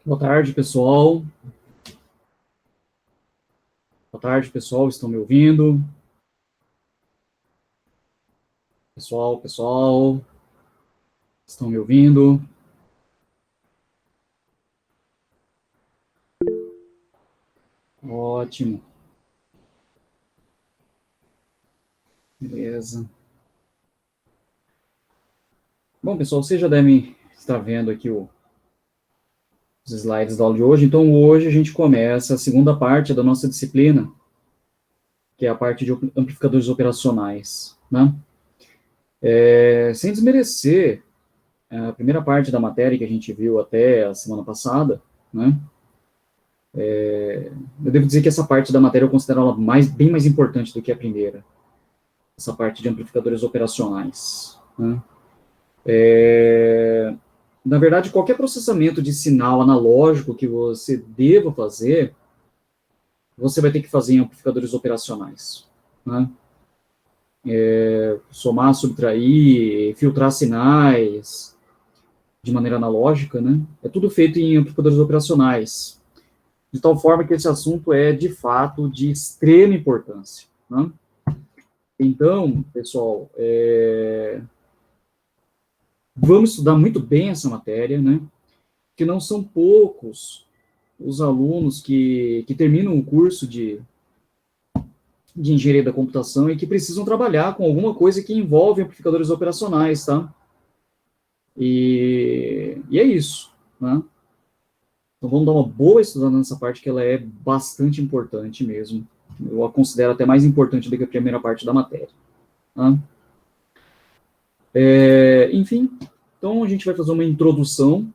Boa tarde, pessoal. Boa tarde, pessoal. Estão me ouvindo? Pessoal. Estão me ouvindo? Ótimo. Beleza. Bom, pessoal, vocês já devem estar vendo aqui os slides da aula de hoje. Então, hoje a gente começa a segunda parte da nossa disciplina, que é a parte de amplificadores operacionais, né? Sem desmerecer a primeira parte da matéria que a gente viu até a semana passada, né? Eu devo dizer que essa parte da matéria eu considero ela bem mais importante do que a primeira. Essa parte de amplificadores operacionais, né? Na verdade, qualquer processamento de sinal analógico que você deva fazer, você vai ter que fazer em amplificadores operacionais, né? Somar, subtrair, filtrar sinais de maneira analógica, né? É tudo feito em amplificadores operacionais, de tal forma que esse assunto é, de fato, de extrema importância, né? Então, pessoal, vamos estudar muito bem essa matéria, né? Que não são poucos os alunos que terminam o curso de engenharia da computação e que precisam trabalhar com alguma coisa que envolve amplificadores operacionais, tá? E é isso, né? Então vamos dar uma boa estudada nessa parte, que ela é bastante importante mesmo. Eu a considero até mais importante do que a primeira parte da matéria, tá? Enfim, então a gente vai fazer uma introdução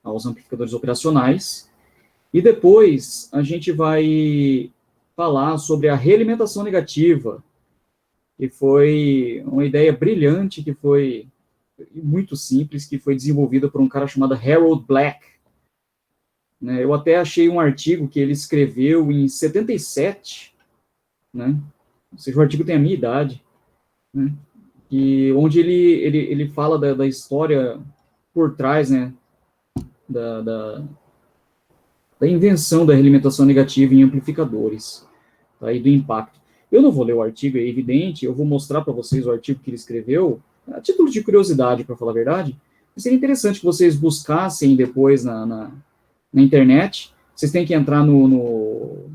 aos amplificadores operacionais e depois a gente vai falar sobre a realimentação negativa, que foi uma ideia brilhante, que foi muito simples, que foi desenvolvida por um cara chamado Harold Black. Né? Eu até achei um artigo que ele escreveu em 77, né? Ou seja, o artigo tem a minha idade, né? Onde ele fala da história por trás, né? Da invenção da realimentação negativa em amplificadores, tá? E do impacto. Eu não vou ler o artigo, é evidente, eu vou mostrar para vocês o artigo que ele escreveu, a título de curiosidade, para falar a verdade. Mas seria interessante que vocês buscassem depois na internet. Vocês têm que entrar com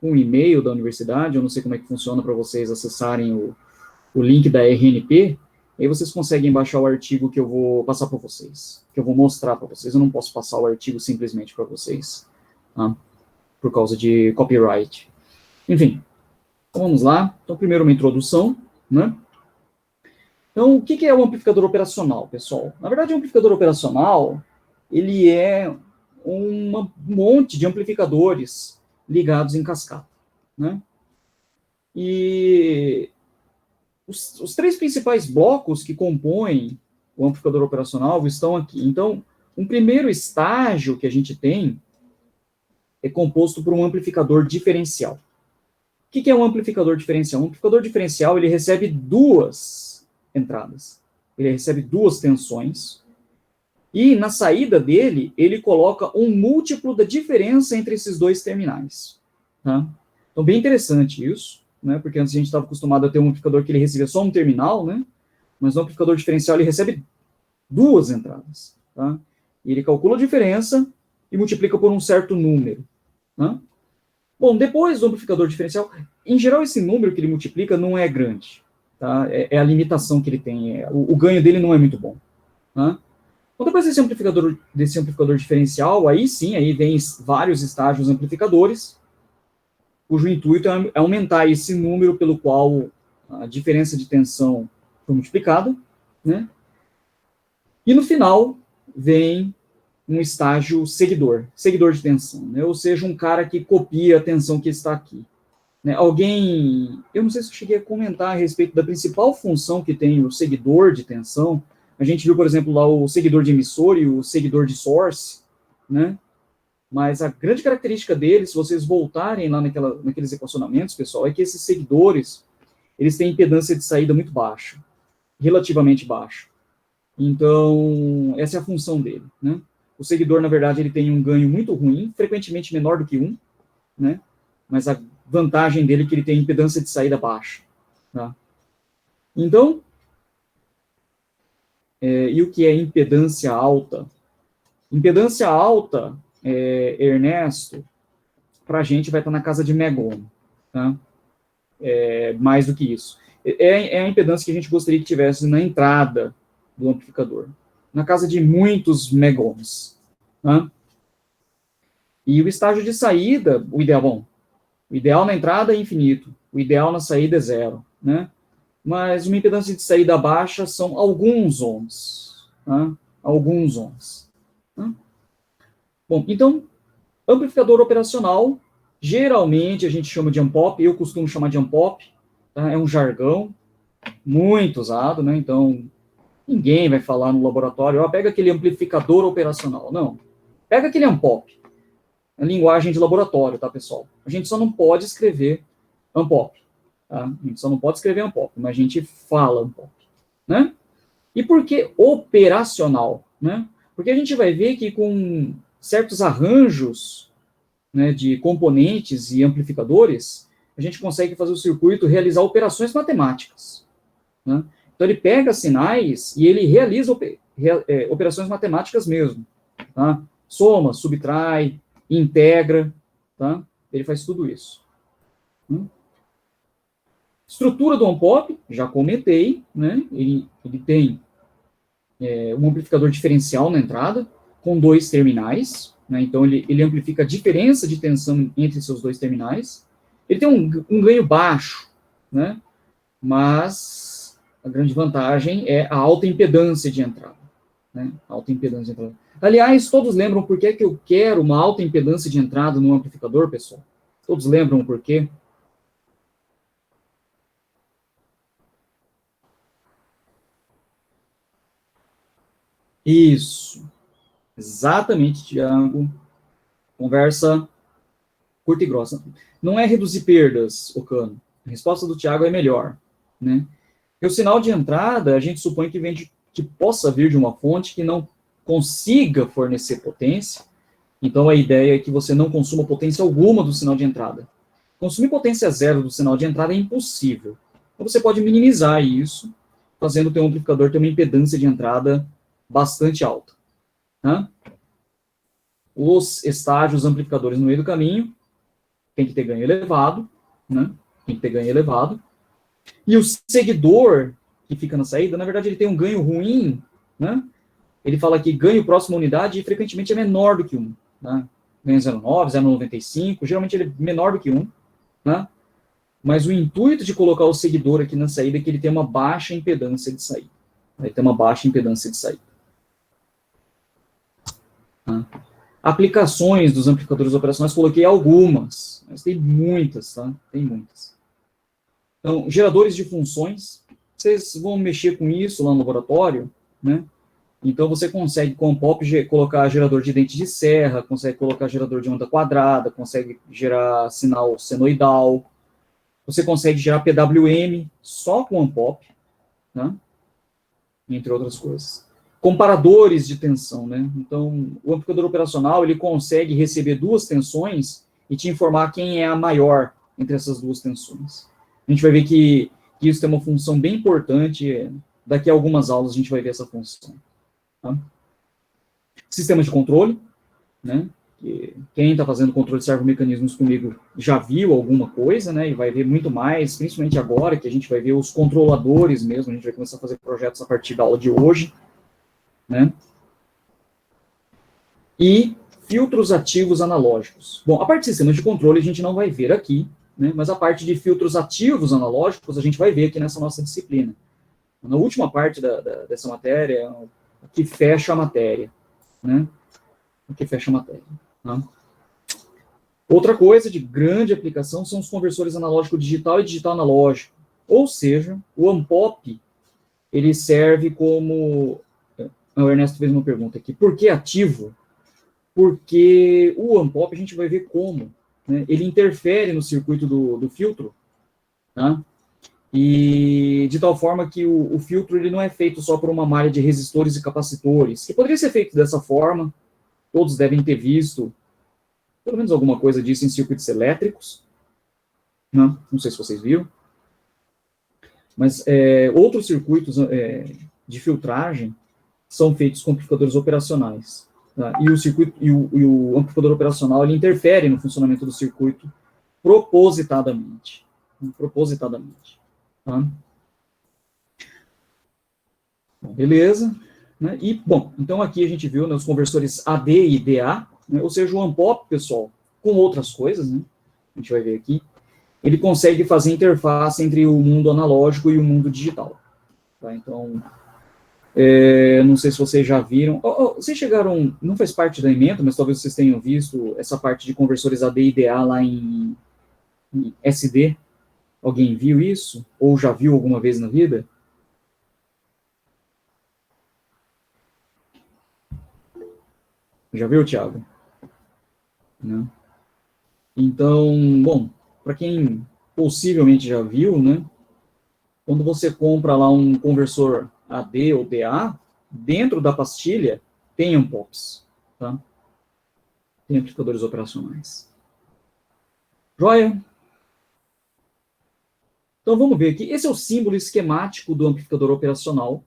o e-mail da universidade, eu não sei como é que funciona para vocês acessarem o link da RNP, aí vocês conseguem baixar o artigo que eu vou passar para vocês, que eu vou mostrar para vocês. Eu não posso passar o artigo simplesmente para vocês, tá? Por causa de copyright. Enfim, então vamos lá. Então, primeiro uma introdução, né? Então, o que é o amplificador operacional, pessoal? Na verdade, o amplificador operacional, ele é um monte de amplificadores ligados em cascata, né? E os três principais blocos que compõem o amplificador operacional estão aqui. Então, um primeiro estágio que a gente tem é composto por um amplificador diferencial. O que é um amplificador diferencial? Um amplificador diferencial, ele recebe duas entradas. Ele recebe duas tensões. E na saída dele, ele coloca um múltiplo da diferença entre esses dois terminais. Tá? Então, bem interessante isso, né? Porque antes a gente estava acostumado a ter um amplificador que ele recebia só um terminal, né? Mas no amplificador diferencial ele recebe duas entradas. Tá? E ele calcula a diferença e multiplica por um certo número. Tá? Bom, depois do amplificador diferencial, em geral esse número que ele multiplica não é grande. Tá? É a limitação que ele tem. O ganho dele não é muito bom. Tá? Então, depois desse amplificador diferencial, aí sim, aí vem vários estágios amplificadores, cujo intuito é aumentar esse número pelo qual a diferença de tensão foi multiplicada, né? E no final vem um estágio seguidor de tensão, né? Ou seja, um cara que copia a tensão que está aqui. Né? Eu não sei se eu cheguei a comentar a respeito da principal função que tem o seguidor de tensão. A gente viu, por exemplo, lá o seguidor de emissor e o seguidor de source, né? Mas a grande característica deles, se vocês voltarem lá naqueles equacionamentos, pessoal, é que esses seguidores, eles têm impedância de saída muito baixa, relativamente baixa. Então, essa é a função dele, né? O seguidor, na verdade, ele tem um ganho muito ruim, frequentemente menor do que 1, né? Mas a vantagem dele é que ele tem impedância de saída baixa. Tá? Então, e o que é impedância alta? Impedância alta, Ernesto, para a gente vai estar na casa de megohm, tá? Mais do que isso. É a impedância que a gente gostaria que tivesse na entrada do amplificador, na casa de muitos megohms. Tá? E o estágio de saída, o ideal na entrada é infinito, o ideal na saída é 0, né? Mas uma impedância de saída baixa são alguns ohms, tá? Alguns ohms. Tá? Bom, então, amplificador operacional, geralmente a gente chama de ampop, eu costumo chamar de ampop, tá? É um jargão muito usado, né? Então, ninguém vai falar no laboratório, pega aquele amplificador operacional. Não, pega aquele ampop. É linguagem de laboratório, tá, pessoal? A gente só não pode escrever ampop. Tá? A gente só não pode escrever ampop, mas a gente fala ampop. Né? E por que operacional? Né? Porque a gente vai ver que com certos arranjos, né, de componentes e amplificadores, a gente consegue fazer o circuito realizar operações matemáticas. Né? Então, ele pega sinais e ele realiza operações matemáticas mesmo. Tá? Soma, subtrai, integra, tá? Ele faz tudo isso. Estrutura do on-pop, já comentei, né? Ele tem um amplificador diferencial na entrada, com 2 terminais, né? Então ele amplifica a diferença de tensão entre seus 2 terminais. Ele tem um ganho baixo, né? Mas a grande vantagem é a alta impedância de entrada. Né? Alta impedância de entrada. Aliás, todos lembram por que eu quero uma alta impedância de entrada no amplificador, pessoal? Todos lembram por quê? Isso. Exatamente, Tiago. Conversa curta e grossa. Não é reduzir perdas, Ocano. A resposta do Tiago é melhor. Né? E o sinal de entrada, a gente supõe que possa vir de uma fonte que não consiga fornecer potência. Então, a ideia é que você não consuma potência alguma do sinal de entrada. Consumir potência zero do sinal de entrada é impossível. Então, você pode minimizar isso, fazendo o teu amplificador ter uma impedância de entrada bastante alta. Tá? Os estágios amplificadores no meio do caminho tem que ter ganho elevado, né? Tem que ter ganho elevado. E o seguidor que fica na saída, na verdade, ele tem um ganho ruim, né? Ele fala que ganho próximo à unidade e frequentemente é menor do que 1. Né? Ganho 0,9, 0,95, geralmente ele é menor do que 1. Né? Mas o intuito de colocar o seguidor aqui na saída é que ele tem uma baixa impedância de saída. Ele tem uma baixa impedância de saída. Tá? Aplicações dos amplificadores operacionais, coloquei algumas, mas tem muitas, tá? Tem muitas. Então, geradores de funções, vocês vão mexer com isso lá no laboratório, né? Então, você consegue, com o POP, colocar gerador de dente de serra, consegue colocar gerador de onda quadrada, consegue gerar sinal senoidal, você consegue gerar PWM só com o POP, né? Entre outras coisas. Comparadores de tensão, né? Então, o amplificador operacional, ele consegue receber 2 tensões e te informar quem é a maior entre essas 2 tensões. A gente vai ver que isso tem uma função bem importante, daqui a algumas aulas a gente vai ver essa função. Tá? Sistema de controle, né? Quem está fazendo controle de servomecanismos comigo já viu alguma coisa, né? E vai ver muito mais, principalmente agora, que a gente vai ver os controladores mesmo, a gente vai começar a fazer projetos a partir da aula de hoje, né? E filtros ativos analógicos. Bom, a parte de sistemas de controle a gente não vai ver aqui, né? Mas a parte de filtros ativos analógicos a gente vai ver aqui nessa nossa disciplina. Na última parte dessa matéria, o que fecha a matéria, né? O que fecha a matéria. Tá? Outra coisa de grande aplicação são os conversores analógico digital e digital analógico. Ou seja, o AMPOP, ele serve como... O Ernesto fez uma pergunta aqui. Por que ativo? Porque o AMPOP a gente vai ver como. Né? Ele interfere no circuito do filtro, tá? E de tal forma que o filtro ele não é feito só por uma malha de resistores e capacitores, que poderia ser feito dessa forma, Todos devem ter visto pelo menos alguma coisa disso em circuitos elétricos, né? Não sei se vocês viram. Mas outros circuitos de filtragem são feitos com amplificadores operacionais. Tá? E o circuito e o amplificador operacional ele interfere no funcionamento do circuito propositadamente. Propositadamente. Tá? Bom, beleza. Né? E, bom, então aqui a gente viu, né, os conversores AD e DA, né, ou seja, o AMPOP, pessoal, com outras coisas, né, a gente vai ver aqui, ele consegue fazer interface entre o mundo analógico e o mundo digital. Tá? Então, não sei se vocês já viram, vocês chegaram, não faz parte da ementa, mas talvez vocês tenham visto essa parte de conversores AD e DA lá em SD. Alguém viu isso? Ou já viu alguma vez na vida? Já viu, Thiago? Não. Então, bom, para quem possivelmente já viu, né? Quando você compra lá um conversor AD ou DA, dentro da pastilha tem AMPOPs, tá? Tem amplificadores operacionais. Joia? Então vamos ver aqui. Esse é o símbolo esquemático do amplificador operacional,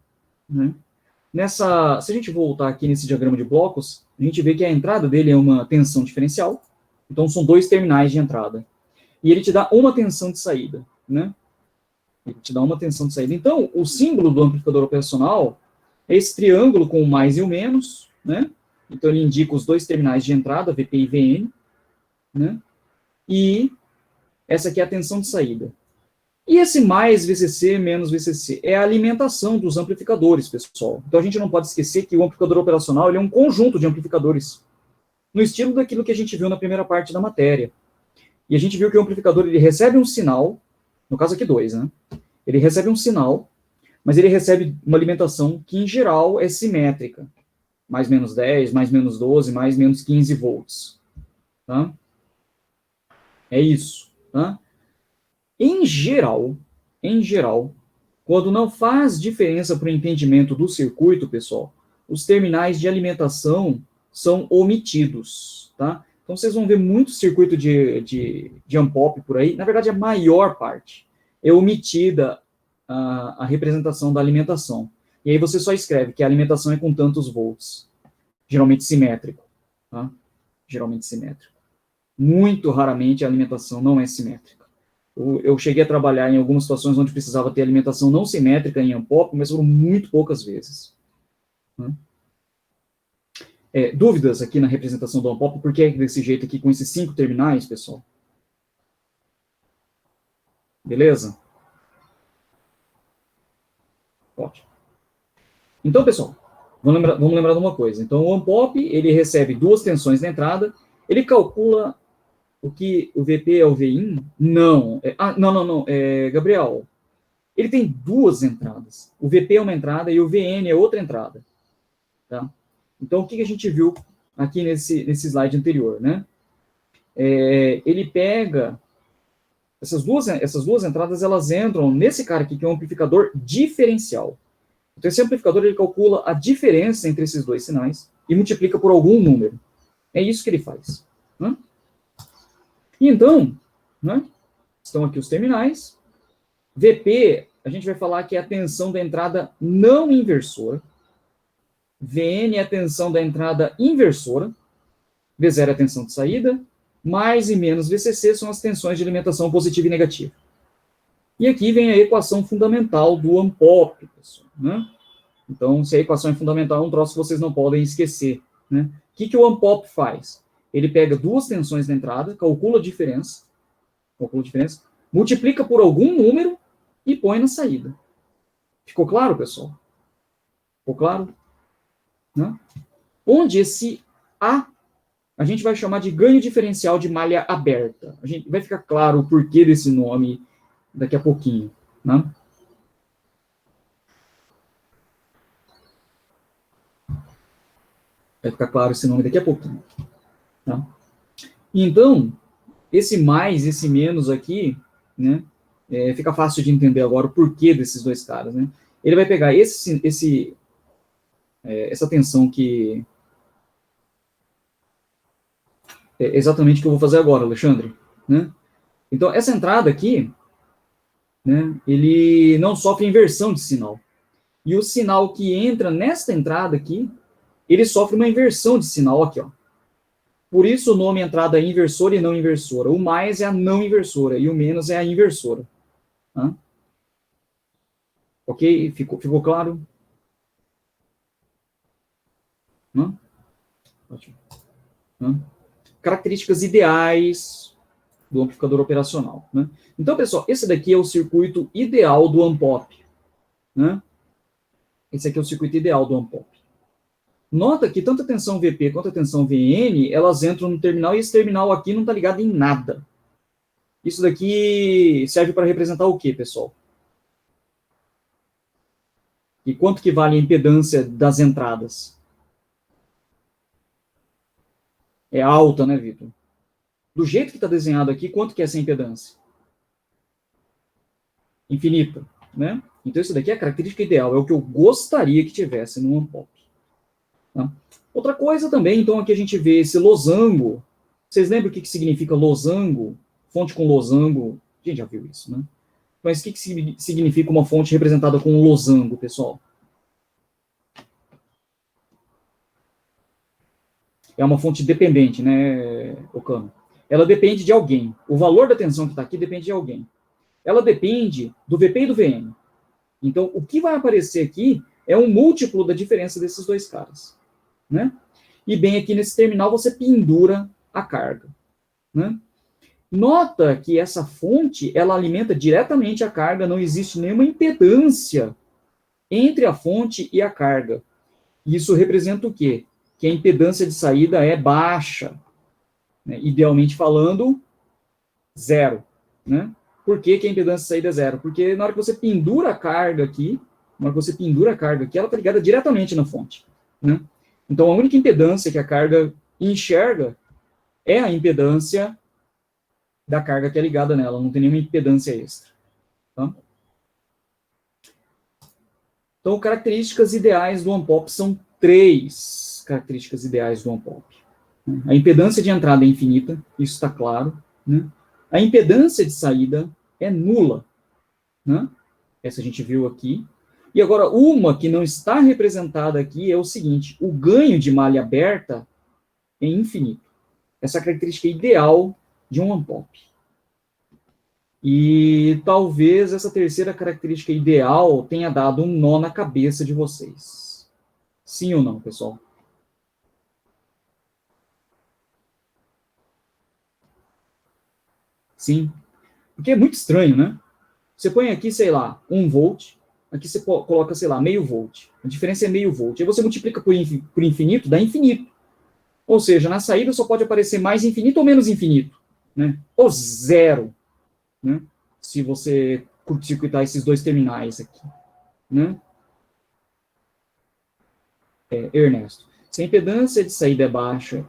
né? Se a gente voltar aqui nesse diagrama de blocos, a gente vê que a entrada dele é uma tensão diferencial. Então são dois terminais de entrada. E ele te dá uma tensão de saída, né? Ele te dá uma tensão de saída. Então, o símbolo do amplificador operacional é esse triângulo com o mais e o menos, né? Então, ele indica os dois terminais de entrada, VP e VN, né? E essa aqui é a tensão de saída. E esse mais VCC, menos VCC, é a alimentação dos amplificadores, pessoal. Então, a gente não pode esquecer que o amplificador operacional ele é um conjunto de amplificadores, no estilo daquilo que a gente viu na primeira parte da matéria. E a gente viu que o amplificador ele recebe um sinal, no caso aqui 2, né? Ele recebe um sinal, mas ele recebe uma alimentação que, em geral, é simétrica. Mais menos 10, mais menos 12, mais menos 15 volts. Tá? É isso. Tá? Em geral, quando não faz diferença para o entendimento do circuito, pessoal, os terminais de alimentação são omitidos. Tá? Então, vocês vão ver muito circuito de AMPOP por aí. Na verdade, a maior parte é omitida a representação da alimentação. E aí você só escreve que a alimentação é com tantos volts. Geralmente simétrico. Tá? Geralmente simétrico. Muito raramente a alimentação não é simétrica. Eu cheguei a trabalhar em algumas situações onde precisava ter alimentação não simétrica em AMPOP, mas foram muito poucas vezes. Tá? Dúvidas aqui na representação do AMPOP? Por que é desse jeito aqui com esses 5 terminais, pessoal? Beleza? Ótimo. Então, pessoal, vamos lembrar de uma coisa. Então, o AMPOP, ele recebe 2 tensões na entrada, ele calcula o que o VP é o VIN? Não. Não. Gabriel, ele tem 2 entradas. O VP é uma entrada e o VN é outra entrada. Tá? Então, o que a gente viu aqui nesse slide anterior, né? Ele pega essas duas entradas, elas entram nesse cara aqui, que é um amplificador diferencial. Então, esse amplificador, ele calcula a diferença entre esses dois sinais e multiplica por algum número. É isso que ele faz. Né? E então, né, estão aqui os terminais. VP, a gente vai falar que é a tensão da entrada não inversora. VN é a tensão da entrada inversora. V0 é a tensão de saída. Mais e menos VCC são as tensões de alimentação positiva e negativa. E aqui vem a equação fundamental do AMPOP, pessoal, né? Então, se a equação é fundamental, é um troço que vocês não podem esquecer, né? O que o AMPOP faz? Ele pega 2 tensões na entrada, calcula a diferença, multiplica por algum número e põe na saída. Ficou claro, pessoal? Ficou claro? Né? Onde esse a gente vai chamar de ganho diferencial de malha aberta. A gente vai ficar claro o porquê desse nome daqui a pouquinho. Né? Vai ficar claro esse nome daqui a pouquinho. Tá? Então, esse mais, esse menos aqui, né, fica fácil de entender agora o porquê desses dois caras. Né? Ele vai pegar essa tensão que É exatamente o que eu vou fazer agora, Alexandre. Né? Então, essa entrada aqui, né, ele não sofre inversão de sinal. E o sinal que entra nesta entrada aqui, ele sofre uma inversão de sinal aqui, ó. Por isso o nome entrada é inversora e não inversora. O mais é a não inversora e o menos é a inversora. Tá? Ok? Ficou claro? Não? Ótimo. Não? Características ideais do amplificador operacional. Né? Então, pessoal, esse daqui é o circuito ideal do Ampop. Né? Esse aqui é o circuito ideal do Ampop. Nota que tanto a tensão VP quanto a tensão VN, elas entram no terminal e esse terminal aqui não está ligado em nada. Isso daqui serve para representar o quê, pessoal? E quanto que vale a impedância das entradas? É alta, né, Vitor? Do jeito que está desenhado aqui, quanto que é essa impedância? Infinita, né? Então isso daqui é a característica ideal, é o que eu gostaria que tivesse no Ampop. Tá? Outra coisa também, então aqui a gente vê esse losango. Vocês lembram o que significa losango? Fonte com losango, a gente já viu isso, né? Mas o que significa uma fonte representada com um losango, pessoal? É uma fonte dependente, né, Ocano? Ela depende de alguém. O valor da tensão que está aqui depende de alguém. Ela depende do VP e do VM. Então, o que vai aparecer aqui é um múltiplo da diferença desses dois caras. Né? E bem aqui nesse terminal você pendura a carga. Né? Nota que essa fonte, ela alimenta diretamente a carga, não existe nenhuma impedância entre a fonte e a carga. Isso representa o quê? Que a impedância de saída é baixa. Né? Idealmente falando, zero. Né? Por que a impedância de saída é zero? Porque na hora que você pendura a carga aqui, ela está ligada diretamente na fonte. Né? Então, a única impedância que a carga enxerga é a impedância da carga que é ligada nela, não tem nenhuma impedância extra. Tá? Então, características ideais do Ampop são 3 características ideais do Ampop. A impedância de entrada é infinita, isso está claro. Né? A impedância de saída é nula. Né? Essa a gente viu aqui. E agora, uma que não está representada aqui é o seguinte: o ganho de malha aberta é infinito. Essa é a característica ideal de um Ampop. E talvez essa terceira característica ideal tenha dado um nó na cabeça de vocês. Sim ou não, pessoal? Sim. Porque é muito estranho, né? Você põe aqui, sei lá, 1 volt, aqui você coloca, sei lá, meio volt. A diferença é meio volt. Aí você multiplica por infinito, dá infinito. Ou seja, na saída só pode aparecer mais infinito ou menos infinito. Né? Ou zero. Né? Se você curto-circuitar esses dois terminais aqui. Né? Ernesto. Se a impedância de saída é baixa,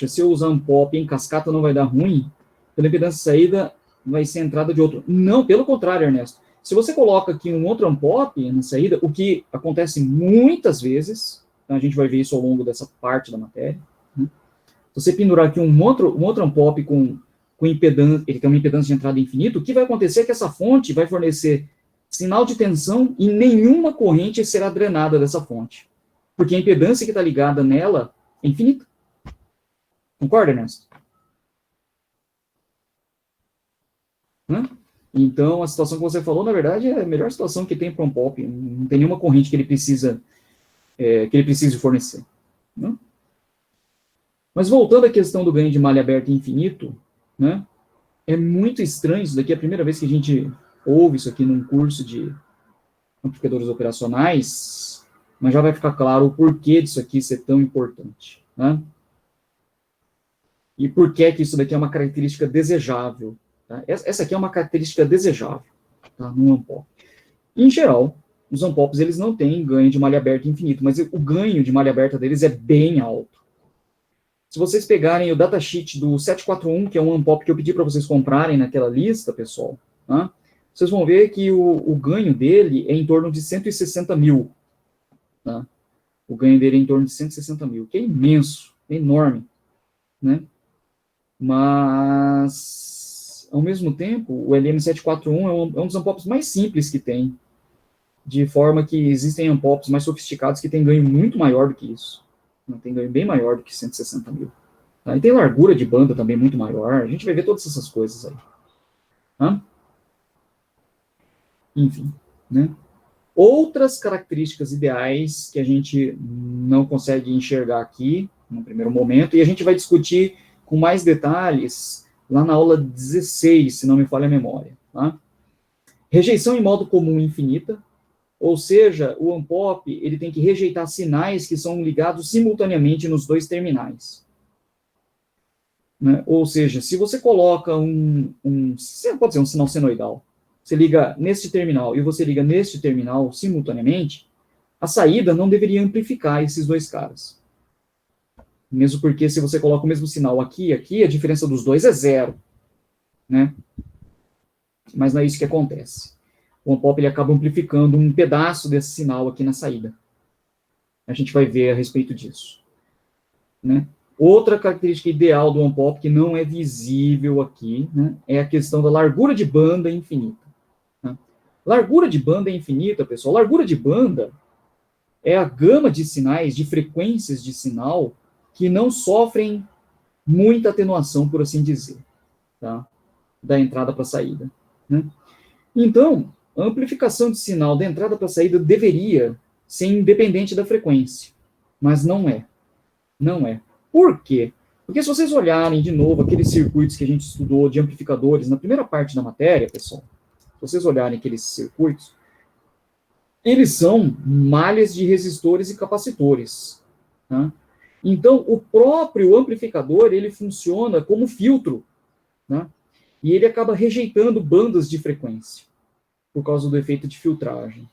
se eu usar um pop em cascata não vai dar ruim, pela impedância de saída vai ser a entrada de outro. Não, pelo contrário, Ernesto. Se você coloca aqui um outro ampop na saída, o que acontece muitas vezes, então a gente vai ver isso ao longo dessa parte da matéria, né? Se você pendurar aqui um outro ampop com impedância, ele tem uma impedância de entrada infinita, o que vai acontecer é que essa fonte vai fornecer sinal de tensão e nenhuma corrente será drenada dessa fonte. Porque a impedância que está ligada nela é infinita. Concorda, Ernesto? Né? Então, a situação que você falou, na verdade, é a melhor situação que tem para um pop. Não tem nenhuma corrente que ele precise fornecer. Né? Mas voltando à questão do ganho de malha aberta infinito, né? É muito estranho isso daqui. É a primeira vez que a gente ouve isso aqui num curso de amplificadores operacionais, mas já vai ficar claro o porquê disso aqui ser tão importante. Né? E por que isso daqui é uma característica desejável. Tá? Essa aqui é uma característica desejável, tá? No Ampop. Em geral, os Ampops eles não têm ganho de malha aberta infinito, mas o ganho de malha aberta deles é bem alto. Se vocês pegarem o datasheet do 741, que é um Ampop que eu pedi para vocês comprarem naquela lista, pessoal, tá? Vocês vão ver que o ganho dele é em torno de 160 mil. Tá? O ganho dele é em torno de 160 mil, que é imenso. é enorme, né? Mas, ao mesmo tempo, o LM741 é um dos ampops mais simples que tem, de forma que existem ampops mais sofisticados que têm ganho muito maior do que isso. Tem ganho bem maior do que 160 mil. Tá? E tem largura de banda também muito maior. A gente vai ver todas essas coisas aí. Tá? Enfim, né? Outras características ideais que a gente não consegue enxergar aqui, no primeiro momento, e a gente vai discutir com mais detalhes lá na aula 16, se não me falha a memória. Tá? Rejeição em modo comum infinita, ou seja, o ANPOP ele tem que rejeitar sinais que são ligados simultaneamente nos dois terminais. Né? Ou seja, se você coloca pode ser um sinal senoidal, você liga neste terminal e você liga neste terminal simultaneamente, a saída não deveria amplificar esses dois caras. Mesmo porque se você coloca o mesmo sinal aqui e aqui, a diferença dos dois é zero. Né? Mas não é isso que acontece. O ANPOP ele acaba amplificando um pedaço desse sinal aqui na saída. A gente vai ver a respeito disso. Né? Outra característica ideal do ANPOP que não é visível aqui, né, é a questão da largura de banda infinita. Né? Largura de banda infinita, pessoal. Largura de banda é a gama de sinais, de frequências de sinal que não sofrem muita atenuação, por assim dizer, tá? Da entrada para a saída. Né? Então, a amplificação de sinal da entrada para a saída deveria ser independente da frequência, mas não é. Não é. Por quê? Porque se vocês olharem de novo aqueles circuitos que a gente estudou de amplificadores na primeira parte da matéria, pessoal, se vocês olharem aqueles circuitos, eles são malhas de resistores e capacitores. Tá? Então, o próprio amplificador, ele funciona como filtro, né? E ele acaba rejeitando bandas de frequência, por causa do efeito de filtragem.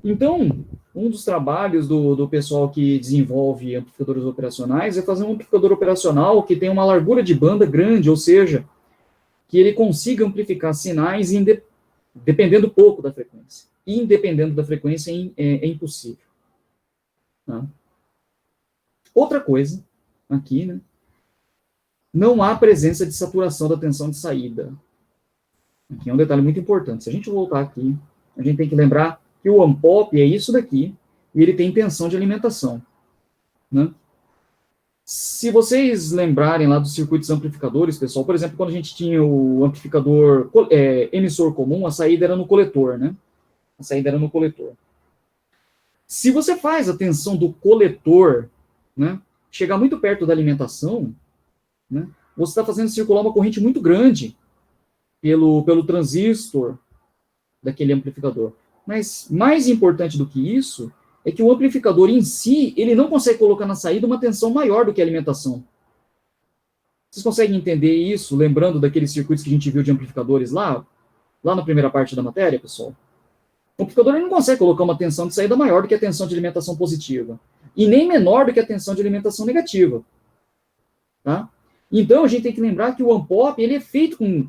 Então, um dos trabalhos do pessoal que desenvolve amplificadores operacionais é fazer um amplificador operacional que tenha uma largura de banda grande, ou seja, que ele consiga amplificar sinais dependendo pouco da frequência. Independendo da frequência é impossível. Tá? Outra coisa, aqui, né? Não há presença de saturação da tensão de saída. Aqui é um detalhe muito importante. Se a gente voltar aqui, a gente tem que lembrar que o ANPOP é isso daqui, e ele tem tensão de alimentação. Né? Se vocês lembrarem lá dos circuitos amplificadores, pessoal, por exemplo, quando a gente tinha o amplificador emissor comum, a saída era no coletor, né? A saída era no coletor. Se você faz a tensão do coletor, né, chegar muito perto da alimentação, né, você está fazendo circular uma corrente muito grande pelo transistor daquele amplificador. Mas mais importante do que isso é que o amplificador em si, ele não consegue colocar na saída uma tensão maior do que a alimentação. Vocês conseguem entender isso, lembrando daqueles circuitos que a gente viu de amplificadores lá na primeira parte da matéria, pessoal? O amplificador ele não consegue colocar uma tensão de saída maior do que a tensão de alimentação positiva. E nem menor do que a tensão de alimentação negativa. Tá? Então, a gente tem que lembrar que o ANPOP ele é feito com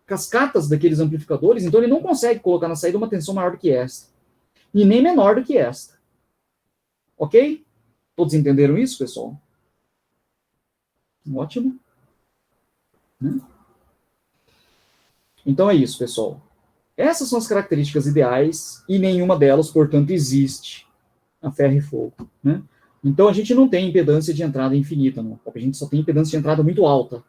cascatas daqueles amplificadores, então ele não consegue colocar na saída uma tensão maior do que esta. E nem menor do que esta. Ok? Todos entenderam isso, pessoal? Ótimo. Né? Então é isso, pessoal. Essas são as características ideais e nenhuma delas, portanto, existe a ferro e fogo. Né? Então a gente não tem impedância de entrada infinita, não. A gente só tem impedância de entrada muito alta.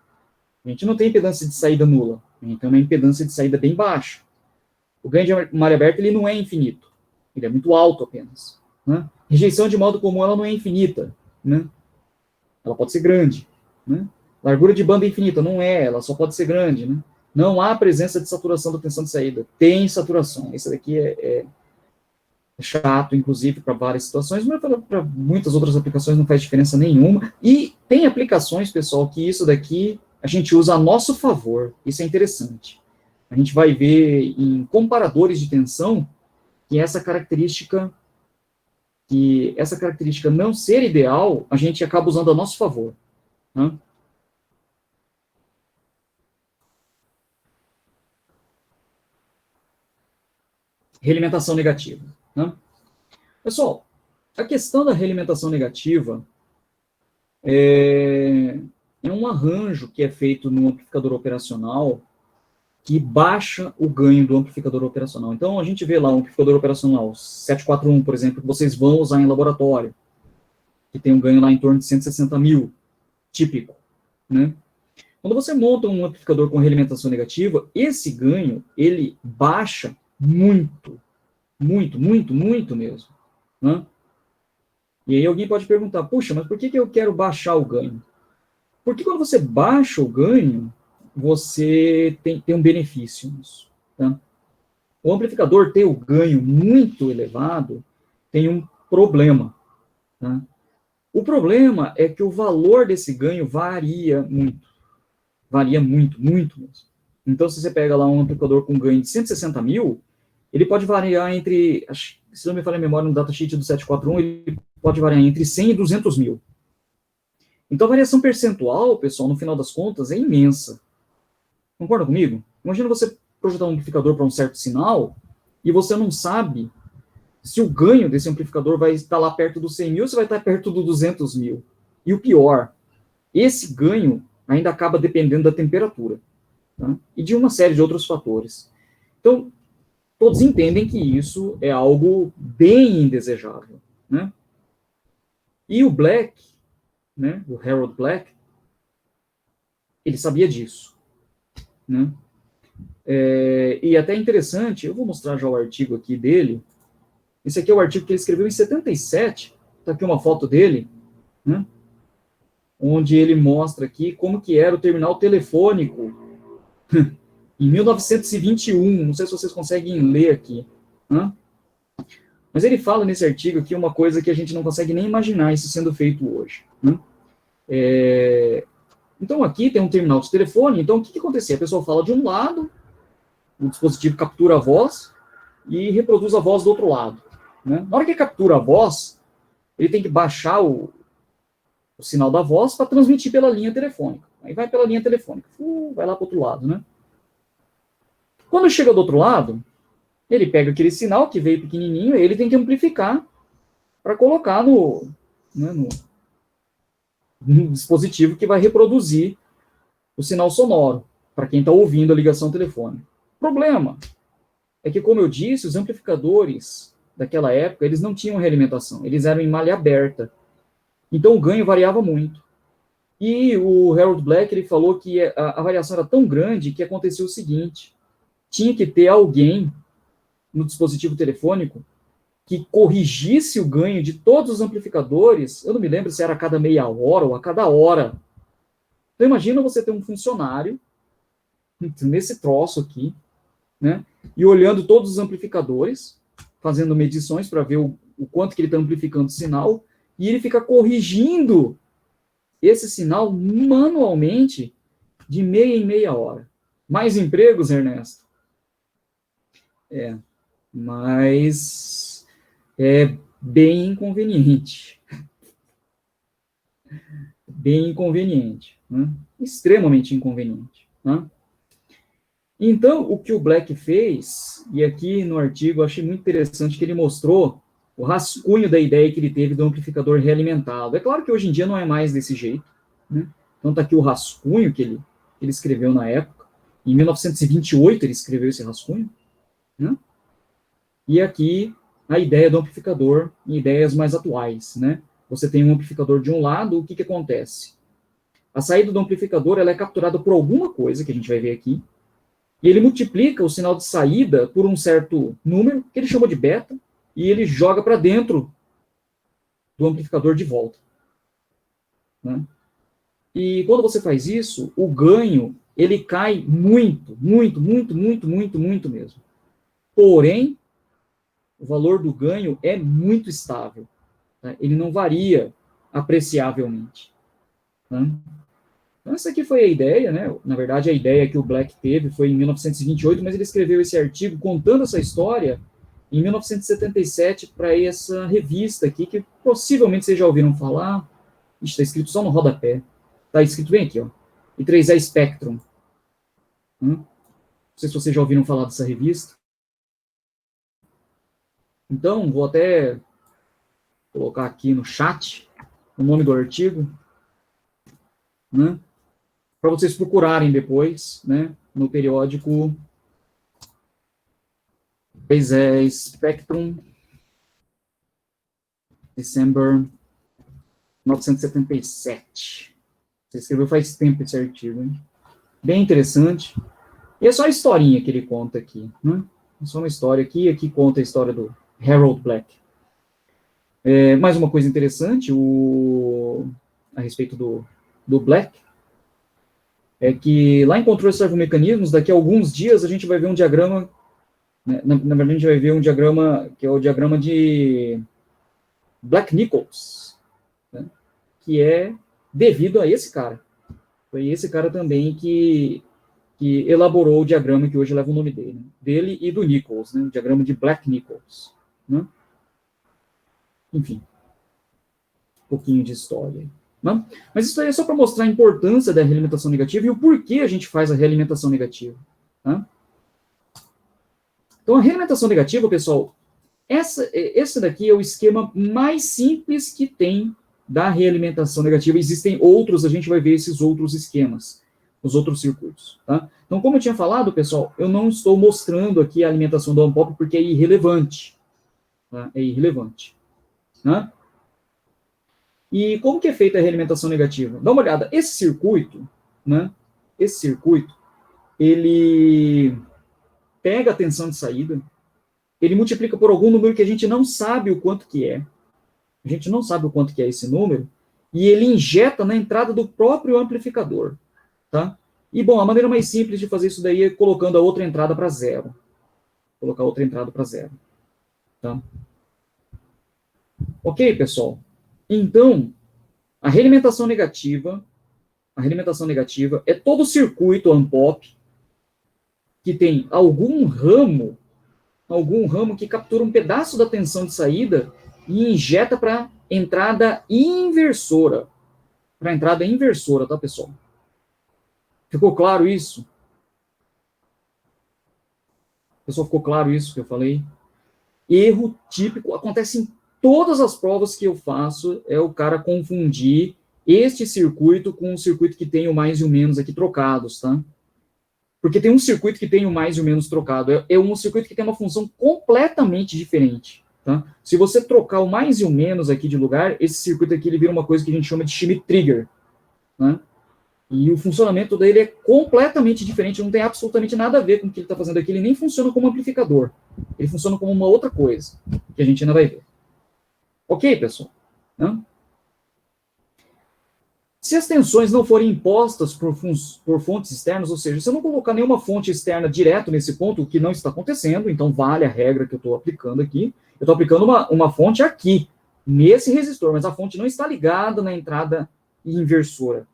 A gente não tem impedância de saída nula. A gente tem uma impedância de saída bem baixa. O ganho de malha aberta ele não é infinito. Ele é muito alto apenas. Né? Rejeição de modo comum ela não é infinita. Né? Ela pode ser grande. Né? Largura de banda infinita não é, ela só pode ser grande. Né? Não há presença de saturação da tensão de saída. Tem saturação. Esse daqui é chato, inclusive, para várias situações, mas para muitas outras aplicações não faz diferença nenhuma. E tem aplicações, pessoal, que isso daqui a gente usa a nosso favor. Isso é interessante. A gente vai ver em comparadores de tensão que essa característica não ser ideal, a gente acaba usando a nosso favor. Né? Realimentação negativa. Né? Pessoal, a questão da realimentação negativa é um arranjo que é feito no amplificador operacional que baixa o ganho do amplificador operacional. Então, a gente vê lá um amplificador operacional 741, por exemplo, que vocês vão usar em laboratório, que tem um ganho lá em torno de 160 mil, típico, né? Quando você monta um amplificador com realimentação negativa, esse ganho, ele baixa muito, muito, muito, muito mesmo, né? E aí alguém pode perguntar, puxa, mas por que eu quero baixar o ganho? Porque quando você baixa o ganho, você tem um benefício nisso, tá? O amplificador ter o ganho muito elevado tem um problema, tá? O problema é que o valor desse ganho varia muito, muito mesmo. Então, se você pega lá um amplificador com ganho de 160 mil, ele pode variar entre, se não me falha a memória, no datasheet do 741, ele pode variar entre 100 e 200 mil. Então, a variação percentual, pessoal, no final das contas, é imensa. Concorda comigo? Imagina você projetar um amplificador para um certo sinal e você não sabe se o ganho desse amplificador vai estar lá perto dos 100 mil ou se vai estar perto dos 200 mil. E o pior, esse ganho ainda acaba dependendo da temperatura, tá? E de uma série de outros fatores. Então, todos entendem que isso é algo bem indesejável, né? E o Black, né, o Harold Black, ele sabia disso, né? E até interessante, eu vou mostrar já o artigo aqui dele. Esse aqui é o artigo que ele escreveu em 77, está aqui uma foto dele, né? Onde ele mostra aqui como que era o terminal telefônico em 1921, não sei se vocês conseguem ler aqui, né? Mas ele fala nesse artigo aqui uma coisa que a gente não consegue nem imaginar isso sendo feito hoje, né? Então aqui tem um terminal de telefone, então o que acontecia? A pessoa fala de um lado, o dispositivo captura a voz e reproduz a voz do outro lado, né? Na hora que captura a voz, ele tem que baixar o sinal da voz para transmitir pela linha telefônica. Aí vai pela linha telefônica, vai lá para o outro lado, né? Quando chega do outro lado, ele pega aquele sinal que veio pequenininho e ele tem que amplificar para colocar né, no dispositivo que vai reproduzir o sinal sonoro para quem está ouvindo a ligação telefônica. Problema é que, como eu disse, os amplificadores daquela época, eles não tinham realimentação, eles eram em malha aberta. Então o ganho variava muito. E o Harold Black, ele falou que a variação era tão grande que acontecia o seguinte: tinha que ter alguém no dispositivo telefônico que corrigisse o ganho de todos os amplificadores. Eu não me lembro se era a cada meia hora ou a cada hora. Então imagina você ter um funcionário nesse troço aqui, né, e olhando todos os amplificadores, fazendo medições para ver o quanto que ele está amplificando o sinal, e ele fica corrigindo esse sinal manualmente de meia em meia hora. Mais empregos, Ernesto? Mas é bem inconveniente. Bem inconveniente, né? Extremamente inconveniente, né? Então, o que o Black fez, e aqui no artigo eu achei muito interessante que ele mostrou o rascunho da ideia que ele teve do amplificador realimentado. É claro que hoje em dia não é mais desse jeito, né? Então está aqui o rascunho que ele escreveu na época. Em 1928 ele escreveu esse rascunho, né? E aqui a ideia do amplificador em ideias mais atuais, né? Você tem um amplificador de um lado, o que acontece? A saída do amplificador ela é capturada por alguma coisa, que a gente vai ver aqui, e ele multiplica o sinal de saída por um certo número, que ele chama de beta, e ele joga para dentro do amplificador de volta, né? E quando você faz isso, o ganho ele cai muito, muito, muito, muito, muito, muito mesmo. Porém, o valor do ganho é muito estável, tá? Ele não varia apreciavelmente, tá? Então, essa aqui foi a ideia, né? Na verdade, a ideia que o Black teve foi em 1928, mas ele escreveu esse artigo contando essa história em 1977 para essa revista aqui, que possivelmente vocês já ouviram falar. Está escrito só no rodapé. Está escrito bem aqui, ó. I3E Spectrum. Não sei se vocês já ouviram falar dessa revista. Então, vou até colocar aqui no chat o nome do artigo. né? Para vocês procurarem depois, né? No periódico, pois é, Spectrum, December 1977. Você escreveu faz tempo esse artigo, hein? Bem interessante. E é só a historinha que ele conta aqui, né? É só uma história aqui, aqui conta a história do Harold Black. Mais uma coisa interessante a respeito do Black é que lá em Controle de Servomecanismos, daqui a alguns dias a gente vai ver um diagrama, né, na verdade a gente vai ver um diagrama que é o diagrama de Black-Nichols, né, que é devido a esse cara. Foi esse cara também que elaborou o diagrama que hoje leva o nome dele, né, dele e do Nichols, né, o diagrama de Black-Nichols, né? Enfim, um pouquinho de história. Né? Mas isso aí é só para mostrar a importância da realimentação negativa e o porquê a gente faz a realimentação negativa. Tá? Então, a realimentação negativa, pessoal, esse daqui é o esquema mais simples que tem da realimentação negativa. Existem outros, a gente vai ver esses outros esquemas, os outros circuitos. Tá? Então, como eu tinha falado, pessoal, eu não estou mostrando aqui a alimentação do ANPOP porque é irrelevante. Tá? É irrelevante. Né? E como que é feita a realimentação negativa? Dá uma olhada. Esse circuito, né? Esse circuito, ele pega a tensão de saída, ele multiplica por algum número que a gente não sabe o quanto que é. A gente não sabe o quanto que é esse número, e ele injeta na entrada do próprio amplificador, tá? E, bom, a maneira mais simples de fazer isso daí é colocando a outra entrada para zero. Colocar outra entrada para zero, tá? Ok, pessoal? Então, a realimentação negativa é todo o circuito ANPOP que tem algum ramo que captura um pedaço da tensão de saída e injeta para entrada inversora. Para entrada inversora, tá, pessoal? Ficou claro isso? Pessoal, ficou claro isso que eu falei? Erro típico, acontece em todas as provas que eu faço, é o cara confundir este circuito com o circuito que tem o mais e o menos aqui trocados, tá? Porque tem um circuito que tem o mais e o menos trocado. É um circuito que tem uma função completamente diferente. Tá? Se você trocar o mais e o menos aqui de lugar, esse circuito aqui ele vira uma coisa que a gente chama de Schmitt trigger. Né? E o funcionamento dele é completamente diferente, não tem absolutamente nada a ver com o que ele está fazendo aqui. Ele nem funciona como amplificador. Ele funciona como uma outra coisa, que a gente ainda vai ver. Ok, pessoal? Né? Se as tensões não forem impostas por fontes externas, ou seja, se eu não colocar nenhuma fonte externa direto nesse ponto, o que não está acontecendo, então vale a regra que eu estou aplicando aqui. Eu estou aplicando uma fonte aqui, nesse resistor, mas a fonte não está ligada na entrada inversora.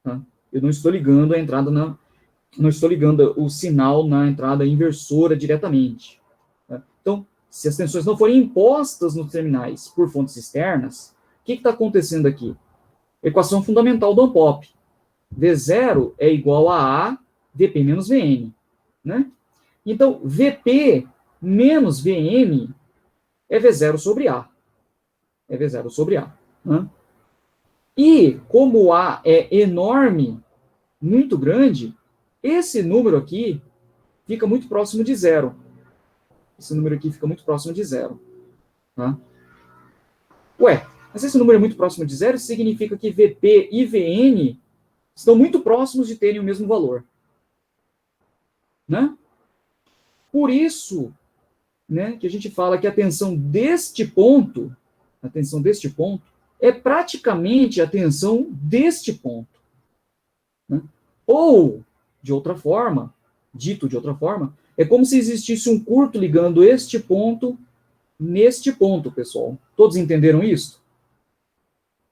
Tá? Eu não estou ligando a entrada não estou ligando o sinal na entrada inversora diretamente. Tá? Então, se as tensões não forem impostas nos terminais por fontes externas, o que está acontecendo aqui? Equação fundamental do ANPOP. V0 é igual a A, Vp menos Vn. Né? Então, Vp menos Vn é V0 sobre A. É V0 sobre A. Né? E, como A é enorme, muito grande, esse número aqui fica muito próximo de zero. Esse número aqui fica muito próximo de zero. Tá? Ué, mas esse número é muito próximo de zero, significa que Vp e Vn estão muito próximos de terem o mesmo valor. Né? Por isso, né, que a gente fala que a tensão deste ponto é praticamente a tensão deste ponto. Né? Ou, dito de outra forma, é como se existisse um curto ligando este ponto neste ponto, pessoal. Todos entenderam isso?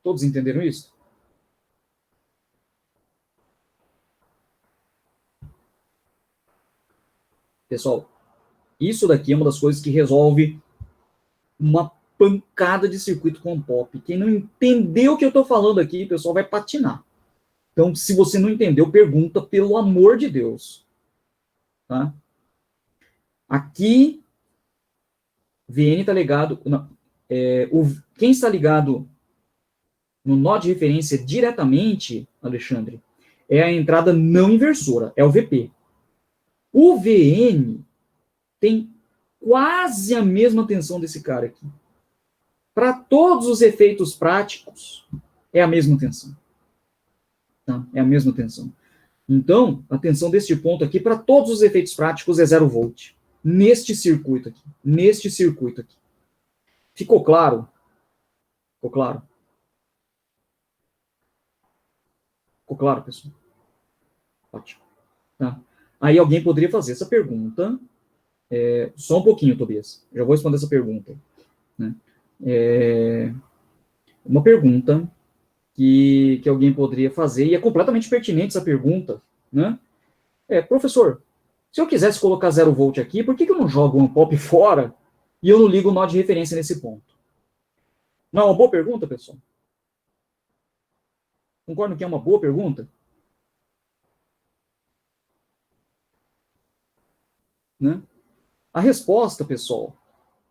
Todos entenderam isso? Pessoal, isso daqui é uma das coisas que resolve uma pancada de circuito com pop. Quem não entendeu o que eu estou falando aqui, pessoal, vai patinar. Então, se você não entendeu, pergunta, pelo amor de Deus. Tá? Aqui, Vn está ligado... Não, quem está ligado no nó de referência diretamente, Alexandre, é a entrada não inversora, é o VP. O VN tem quase a mesma tensão desse cara aqui. Para todos os efeitos práticos, é a mesma tensão. Tá? É a mesma tensão. Então, a tensão deste ponto aqui, para todos os efeitos práticos, é 0 volt. Neste circuito aqui. Neste circuito aqui. Ficou claro? Ficou claro? Ficou claro, pessoal? Ótimo. Tá? Aí alguém poderia fazer essa pergunta. Só um pouquinho, Tobias. Já vou responder essa pergunta. Né? Uma pergunta que alguém poderia fazer, e é completamente pertinente essa pergunta, né? Professor, se eu quisesse colocar 0 volt aqui, por que eu não jogo um pop fora e eu não ligo o nó de referência nesse ponto? Não é uma boa pergunta, pessoal? Concordam que é uma boa pergunta? Né? A resposta, pessoal,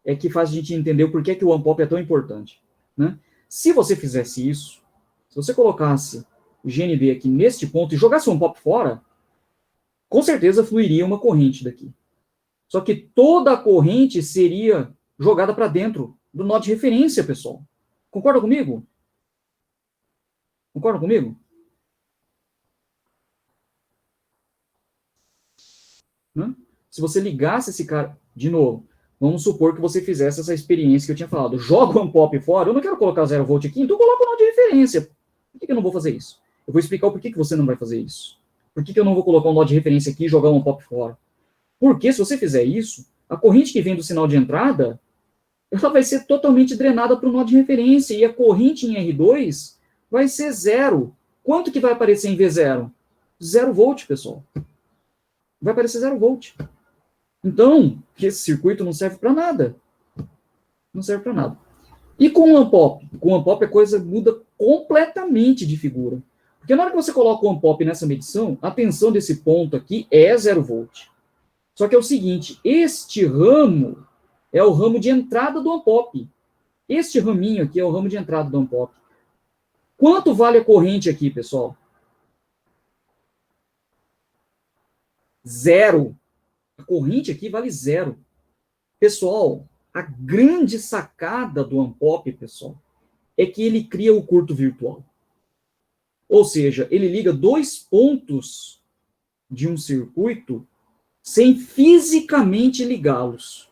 é que faz a gente entender o porquê que o one-pop é tão importante. Né? Se você fizesse isso, se você colocasse o GND aqui neste ponto e jogasse o one-pop fora, com certeza fluiria uma corrente daqui. Só que toda a corrente seria jogada para dentro do nó de referência, pessoal. Concorda comigo? Concorda comigo? Né? Se você ligasse esse cara, de novo, vamos supor que você fizesse essa experiência que eu tinha falado. Joga um pop fora, eu não quero colocar 0 volt aqui, então coloca o nó de referência. Por que eu não vou fazer isso? Eu vou explicar o porquê que você não vai fazer isso. Por que eu não vou colocar um nó de referência aqui e jogar um pop fora? Porque se você fizer isso, a corrente que vem do sinal de entrada, ela vai ser totalmente drenada para o nó de referência, e a corrente em R2 vai ser zero. Quanto que vai aparecer em V0? 0 volt, pessoal. Vai aparecer 0 volt. Então, esse circuito não serve para nada. Não serve para nada. E com o one-pop? Com o one-pop a coisa muda completamente de figura. Porque na hora que você coloca o one-pop nessa medição, a tensão desse ponto aqui é 0 volt. Só que é o seguinte, este ramo é o ramo de entrada do one-pop. Este raminho aqui é o ramo de entrada do one-pop. Quanto vale a corrente aqui, pessoal? 0. A corrente aqui vale 0. Pessoal, a grande sacada do one-pop, pessoal, é que ele cria o curto virtual. Ou seja, ele liga dois pontos de um circuito sem fisicamente ligá-los.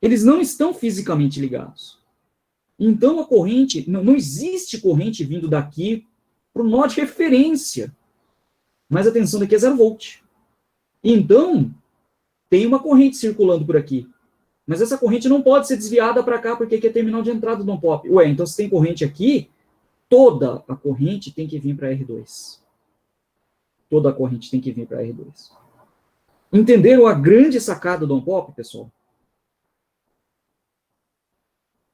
Eles não estão fisicamente ligados. Então, a corrente, não existe corrente vindo daqui para o nó de referência. Mas a tensão daqui é 0 volt. Então, tem uma corrente circulando por aqui. Mas essa corrente não pode ser desviada para cá, porque aqui é terminal de entrada do one-pop. Ué, então se tem corrente aqui, toda a corrente tem que vir para R2. Toda a corrente tem que vir para R2. Entenderam a grande sacada do one-pop, pessoal?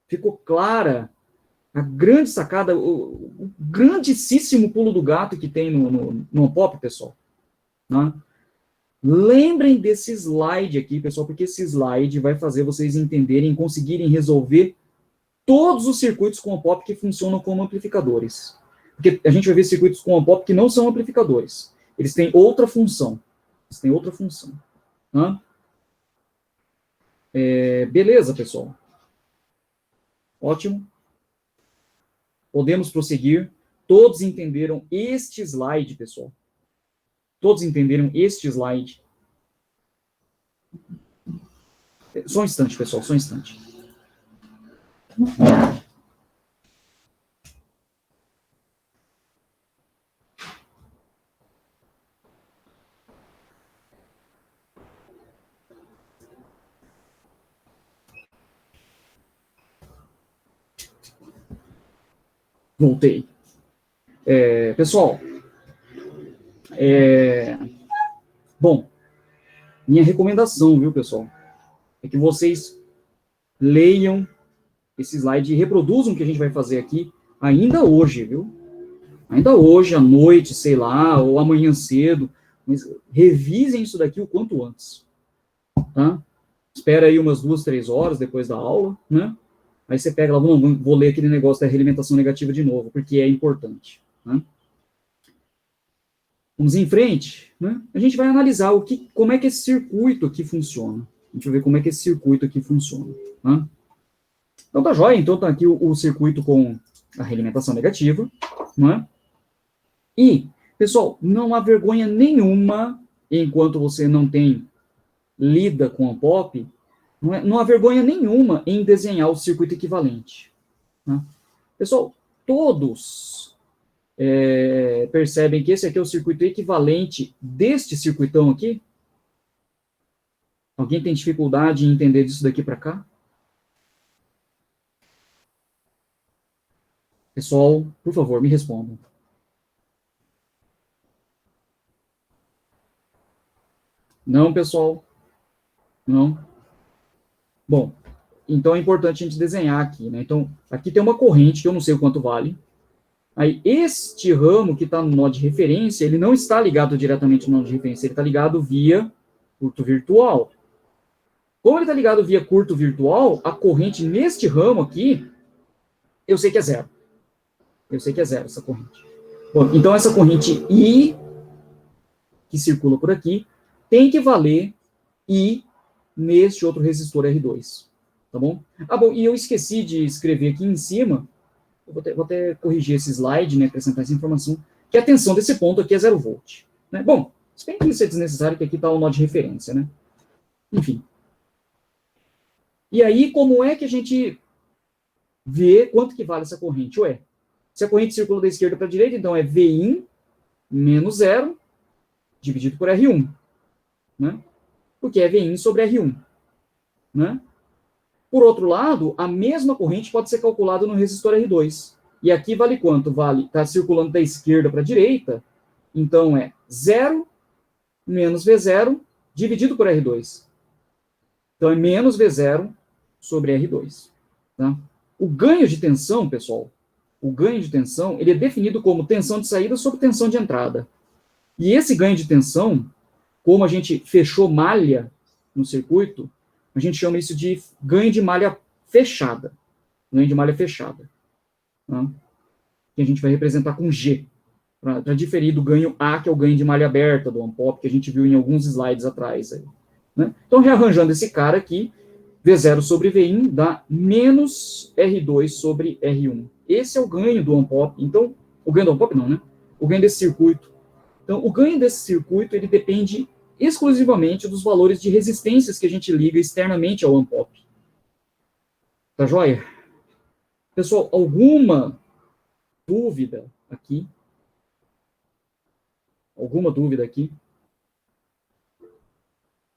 Ficou clara a grande sacada, o grandíssimo pulo do gato que tem no one-pop, pessoal? Né? Lembrem desse slide aqui, pessoal, porque esse slide vai fazer vocês entenderem, conseguirem resolver todos os circuitos com one-pop que funcionam como amplificadores. Porque a gente vai ver circuitos com one-pop que não são amplificadores. Eles têm outra função. Eles têm outra função. Né? Beleza, pessoal? Ótimo. Podemos prosseguir. Todos entenderam este slide, pessoal? Todos entenderam este slide? Só um instante, pessoal, só um instante. Voltei. Pessoal, bom, minha recomendação, viu, pessoal, é que vocês leiam esse slide e reproduzam o que a gente vai fazer aqui ainda hoje, viu? Ainda hoje, à noite, sei lá, ou amanhã cedo, mas revisem isso daqui o quanto antes, tá? Espera aí umas 2, 3 horas depois da aula, né? Aí você pega lá, vou ler aquele negócio da realimentação negativa de novo, porque é importante. Né? Vamos em frente. Né? A gente vai analisar como é que esse circuito aqui funciona. A gente vai ver como é que esse circuito aqui funciona. Né? Então tá jóia. Então tá aqui o circuito com a realimentação negativa. Né? E, pessoal, não há vergonha nenhuma, enquanto você não lida com a POP, não há vergonha nenhuma em desenhar o circuito equivalente. Né? Pessoal, todos percebem que esse aqui é o circuito equivalente deste circuitão aqui? Alguém tem dificuldade em entender disso daqui para cá? Pessoal, por favor, me respondam. Não, pessoal? Não? Bom, então é importante a gente desenhar aqui, né? Então, aqui tem uma corrente que eu não sei o quanto vale. Aí, este ramo que está no nó de referência, ele não está ligado diretamente no nó de referência, ele está ligado via curto virtual. Como ele está ligado via curto virtual, a corrente neste ramo aqui, eu sei que é zero. Eu sei que é zero essa corrente. Bom, então, essa corrente I, que circula por aqui, tem que valer I neste outro resistor R2. Tá bom? Ah, bom, e eu esqueci de escrever aqui em cima, eu vou até corrigir esse slide, né, acrescentar essa informação, que a tensão desse ponto aqui é 0 volt. Né? Bom, se bem que isso é desnecessário, que aqui está o nó de referência, né? Enfim. E aí, como é que a gente vê quanto que vale essa corrente? Ué, se a corrente circula da esquerda para a direita, então é Vin menos 0 dividido por R1. Né? Porque é Vin sobre R1. Né? Por outro lado, a mesma corrente pode ser calculada no resistor R2. E aqui vale quanto? Vale, está circulando da esquerda para a direita, então é 0 menos V0 dividido por R2. Então é menos V0 sobre R2. Tá? O ganho de tensão, pessoal, o ganho de tensão, ele é definido como tensão de saída sobre tensão de entrada. E esse ganho de tensão, como a gente fechou malha no circuito, a gente chama isso de ganho de malha fechada. Ganho de malha fechada. Tá? Que a gente vai representar com G, para diferir do ganho A, que é o ganho de malha aberta do Ampop, que a gente viu em alguns slides atrás. Aí, né? Então, rearranjando esse cara aqui, V0 sobre V1 dá menos R2 sobre R1. Esse é o ganho do Ampop. Então, o ganho do Ampop não, né? O ganho desse circuito. Então, o ganho desse circuito, ele depende exclusivamente dos valores de resistências que a gente liga externamente ao Ampop. Tá joia? Pessoal, alguma dúvida aqui? Alguma dúvida aqui?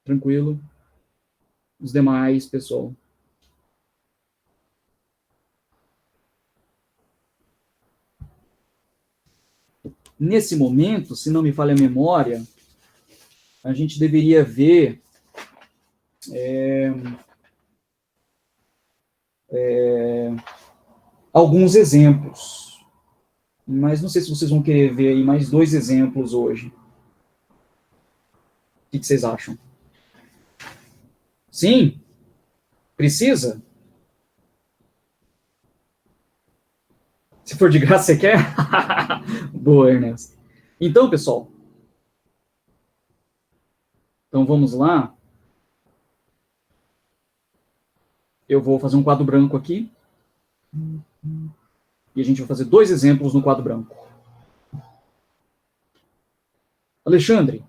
Tranquilo? Os demais, pessoal? Nesse momento, se não me falha a memória, a gente deveria ver alguns exemplos. Mas não sei se vocês vão querer ver aí mais 2 exemplos hoje. O que vocês acham? Sim? Precisa? Se for de graça, você quer? Boa, Ernesto. Então, pessoal, então vamos lá. Eu vou fazer um quadro branco aqui. E a gente vai fazer 2 exemplos no quadro branco. Alexandre,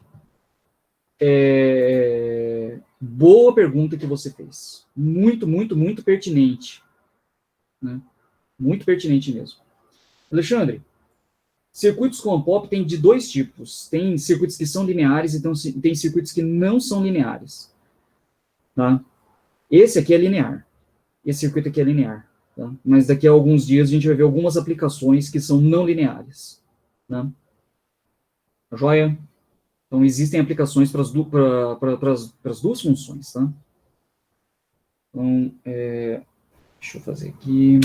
boa pergunta que você fez. Muito, muito, muito pertinente. Né? Muito pertinente mesmo. Alexandre, circuitos com pop tem de 2 tipos. Tem circuitos que são lineares e tem circuitos que não são lineares. Tá? Esse aqui é linear. Esse circuito aqui é linear. Tá? Mas daqui a alguns dias a gente vai ver algumas aplicações que são não lineares. Tá? Joia? Então, existem aplicações para as duas funções. Tá? Então, deixa eu fazer aqui.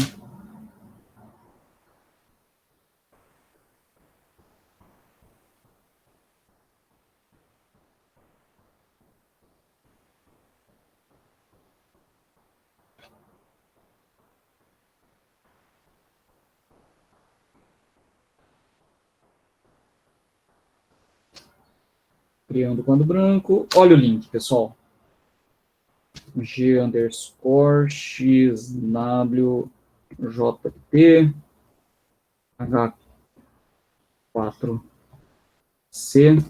criando quadro branco. Olha o link, pessoal. G_XWJP H4C.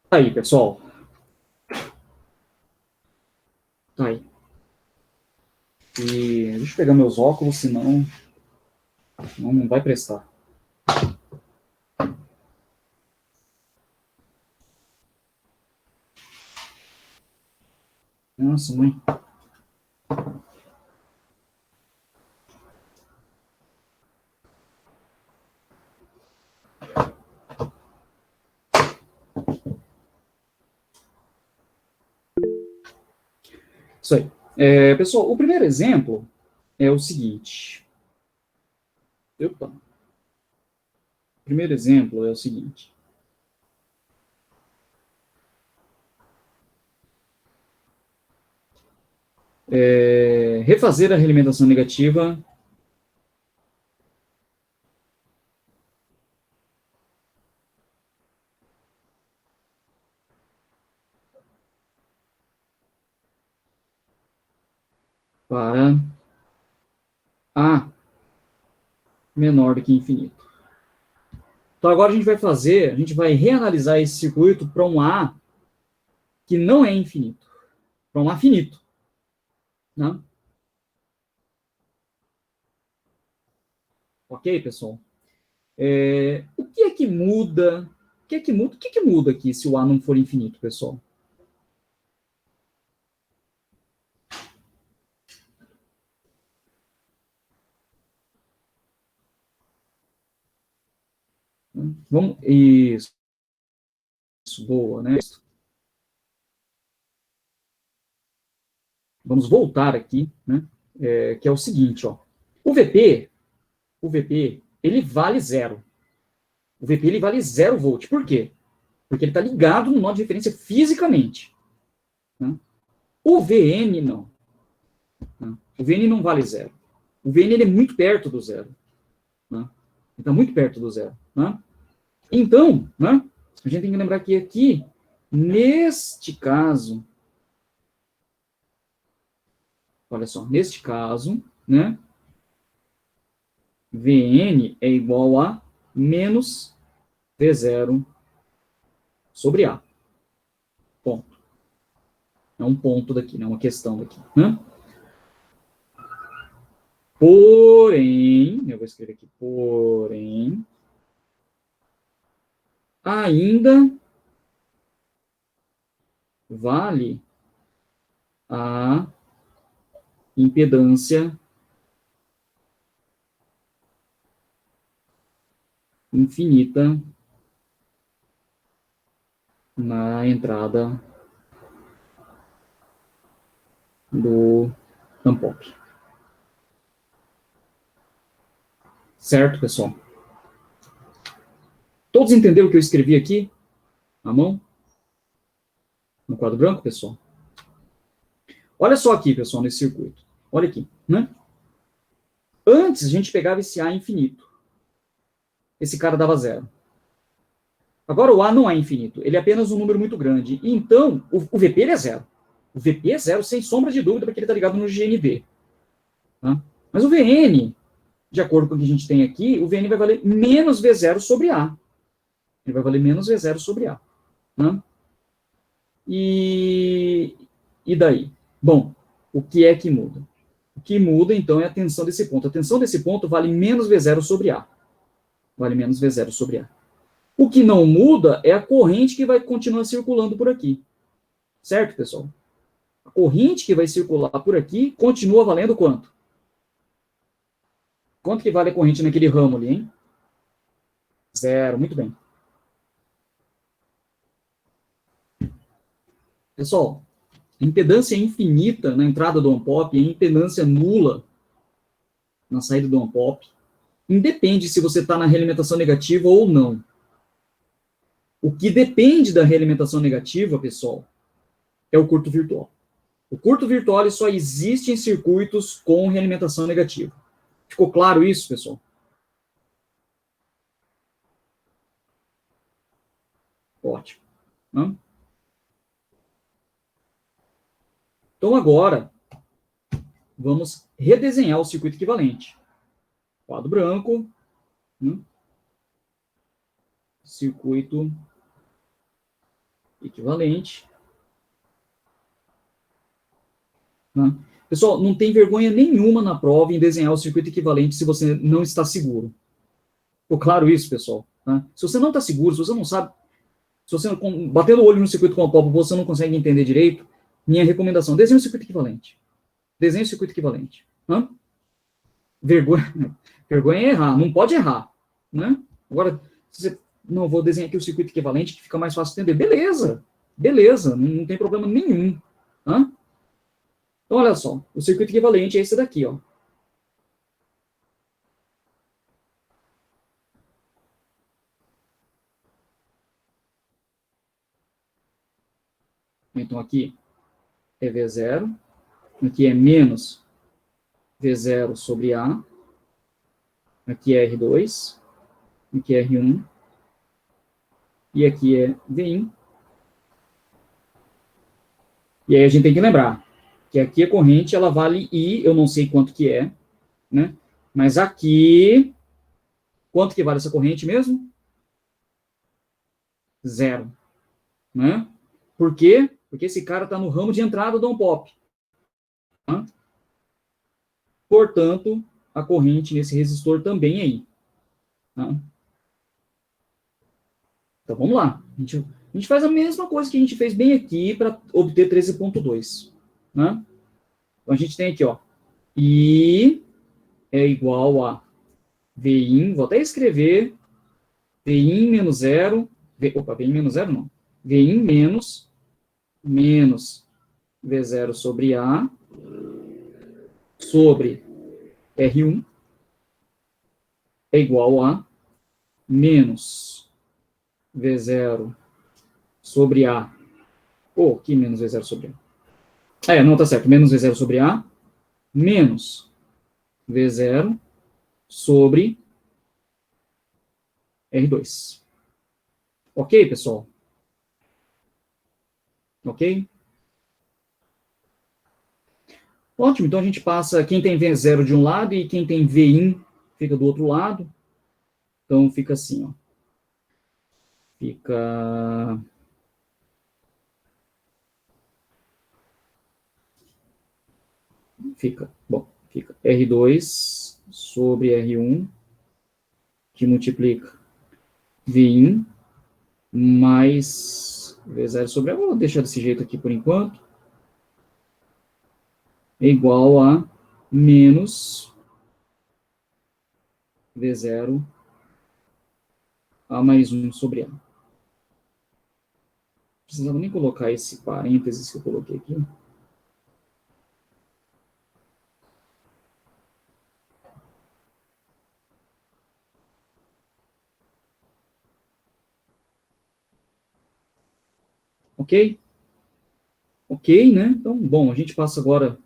Tá aí, pessoal. Tá aí. E deixa eu pegar meus óculos, senão não vai prestar. Nossa, mãe. Isso aí. Pessoal, o primeiro exemplo é o seguinte. Opa. O primeiro exemplo é o seguinte. Refazer a realimentação negativa para A menor do que infinito. Então agora a gente vai reanalisar esse circuito para um A que não é infinito, para um A finito. Né? Ok, pessoal? O que é que muda? O que é que muda aqui se o A não for infinito, pessoal? Vamos, isso, boa, né? Vamos voltar aqui, né? Que é o seguinte, ó. O VP, ele vale zero. O VP, ele vale 0 volt. Por quê? Porque ele está ligado no nó de referência fisicamente. Né? O VN, não. Né? O VN não vale zero. O VN, ele é muito perto do zero. Né? Ele está muito perto do zero. Né? Então, né, a gente tem que lembrar que aqui, neste caso, olha só, neste caso, né, Vn é igual a menos V0 sobre A. Ponto. É um ponto daqui, não é uma questão daqui. Né? Porém, eu vou escrever aqui, porém, ainda vale a impedância infinita na entrada do tampop. Certo, pessoal? Todos entenderam o que eu escrevi aqui? Na mão? No quadro branco, pessoal? Olha só aqui, pessoal, nesse circuito. Olha aqui, né? Antes, a gente pegava esse A infinito. Esse cara dava zero. Agora, o A não é infinito. Ele é apenas um número muito grande. Então, o VP ele é zero. O VP é zero, sem sombra de dúvida, porque ele está ligado no GND. Tá? Mas o VN, de acordo com o que a gente tem aqui, o VN vai valer menos V0 sobre A. Ele vai valer menos V0 sobre A. Né? E daí? Bom, o que é que muda? O que muda, então, é a tensão desse ponto. A tensão desse ponto vale menos V0 sobre A. Vale menos V0 sobre A. O que não muda é a corrente que vai continuar circulando por aqui. Certo, pessoal? A corrente que vai circular por aqui continua valendo quanto? Quanto que vale a corrente naquele ramo ali, hein? Zero, muito bem. Pessoal, a impedância infinita na entrada do on-pop e a impedância nula na saída do on-pop independe se você está na realimentação negativa ou não. O que depende da realimentação negativa, pessoal, é o curto virtual. O curto virtual ele só existe em circuitos com realimentação negativa. Ficou claro isso, pessoal? Ótimo. Né? Então, agora, vamos redesenhar o circuito equivalente. Quadro branco, né? Circuito equivalente. Né? Pessoal, não tem vergonha nenhuma na prova em desenhar o circuito equivalente se você não está seguro. Ficou claro isso, pessoal? Né? Se você não está seguro, se você não sabe, se você batendo o olho no circuito com a pólvora você não consegue entender direito, minha recomendação, desenhe o circuito equivalente. Desenhe o circuito equivalente. Né? Vergonha, vergonha é errar, não pode errar. Né? Agora, se você, não, vou desenhar aqui o circuito equivalente que fica mais fácil de entender. Beleza, beleza, não tem problema nenhum. Né? Então, olha só, o circuito equivalente é esse daqui, ó. Então, aqui é V0, aqui é menos V0 sobre A, aqui é R2, aqui é R1, e aqui é Vin. E aí a gente tem que lembrar que aqui a corrente, ela vale I, eu não sei quanto que é, né? Mas aqui, quanto que vale essa corrente mesmo? 0, né? Por quê? Porque esse cara está no ramo de entrada do on-pop. Né? Portanto, a corrente nesse resistor também é I. Tá? Então, vamos lá. A gente faz a mesma coisa que a gente fez bem aqui para obter 13.2. Né? Então, a gente tem aqui, ó, I é igual a Vin, vou até escrever, Vin menos 0, Vin menos 0 não, Vin menos V0 sobre A, sobre R1, é igual a menos V0 sobre A, que menos V0 sobre A? Não, tá certo, menos V0 sobre A, menos V0 sobre R2. Ok, pessoal? Ok? Ótimo, então a gente passa, quem tem V0 de um lado e quem tem Vin fica do outro lado. Então fica assim, ó. Fica fica R2 sobre R1, que multiplica Vin mais V0 sobre... vou deixar desse jeito aqui por enquanto. É igual a menos V0 A mais 1 sobre A. Não precisava nem colocar esse parênteses que eu coloquei aqui. Ok? Ok, né? Então, bom, a gente passa agora...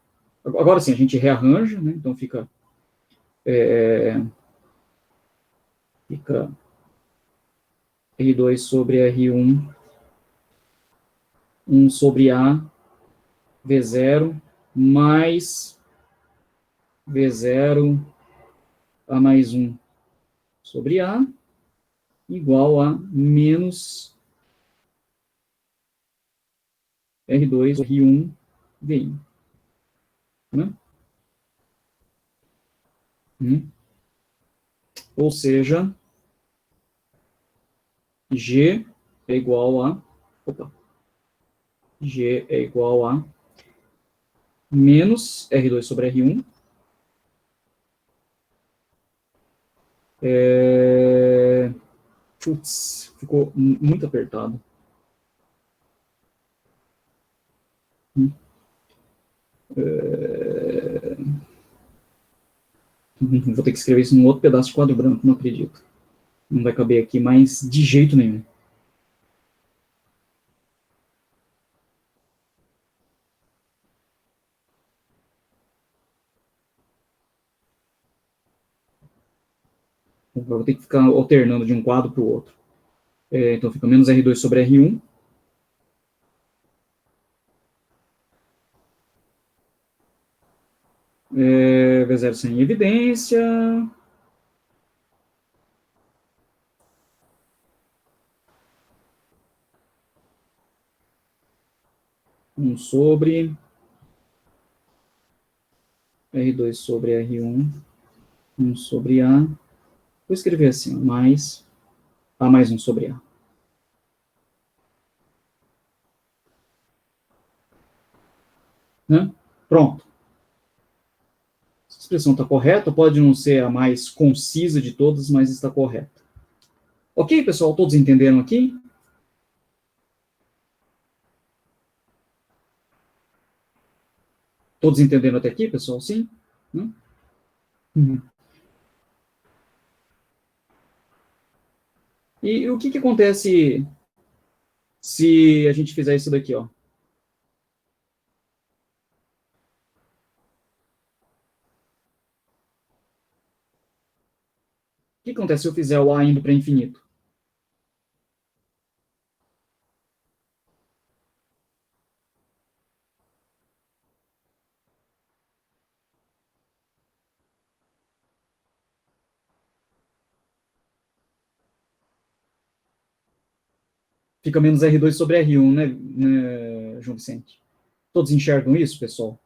Agora sim, a gente rearranja, né? Então fica... fica R2 sobre R1, 1 sobre A, V0, mais V0 A mais 1 sobre A, igual a menos R2, R1, VI. Né? Ou seja, G é igual a... G é igual a menos R2 sobre R1. Putz, ficou muito apertado. Vou ter que escrever isso num outro pedaço de quadro branco, não acredito. Não vai caber aqui, mas de jeito nenhum. Vou ter que ficar alternando de um quadro para o outro. Então fica menos R2 sobre R1, V0 sem evidência. Um sobre R2 sobre R1. Um sobre A. Vou escrever assim, mais A mais um sobre A. Né? Pronto. Essa expressão está correta, pode não ser a mais concisa de todas, mas está correta. Ok, pessoal? Todos entenderam aqui? Todos entenderam até aqui, pessoal? Sim? Uhum. E o que acontece se a gente fizer isso daqui, ó? O que acontece se eu fizer o A indo para infinito? Fica menos R2 sobre R1, né, João Vicente? Todos enxergam isso, pessoal?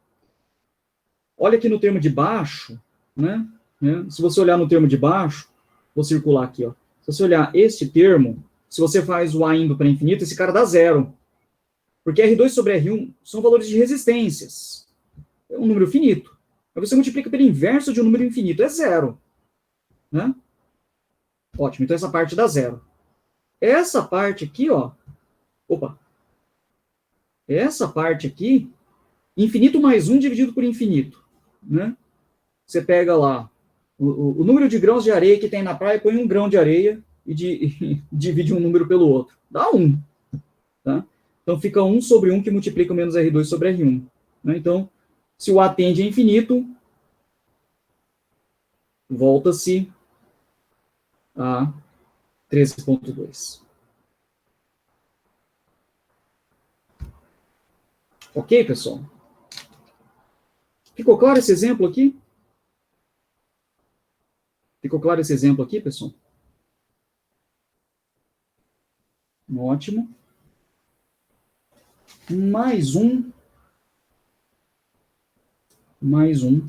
Olha aqui no termo de baixo, né? Se você olhar no termo de baixo, vou circular aqui, ó. Se você olhar este termo, se você faz o A indo para infinito, esse cara dá zero. Porque R2 sobre R1 são valores de resistências. É um número finito. Aí você multiplica pelo inverso de um número infinito, é zero. Né? Ótimo, então essa parte dá zero. Essa parte aqui, ó. Opa. Essa parte aqui, infinito mais um dividido por infinito. Né? Você pega lá o número de grãos de areia que tem na praia, põe um grão de areia e divide um número pelo outro. Dá 1. Tá? Então fica 1 sobre 1 que multiplica o menos R2 sobre R1. Né? Então, se o A tende a infinito, volta-se a 13,2. Ok, pessoal? Ficou claro esse exemplo aqui? Ficou claro esse exemplo aqui, pessoal? Ótimo. Mais um. Mais um.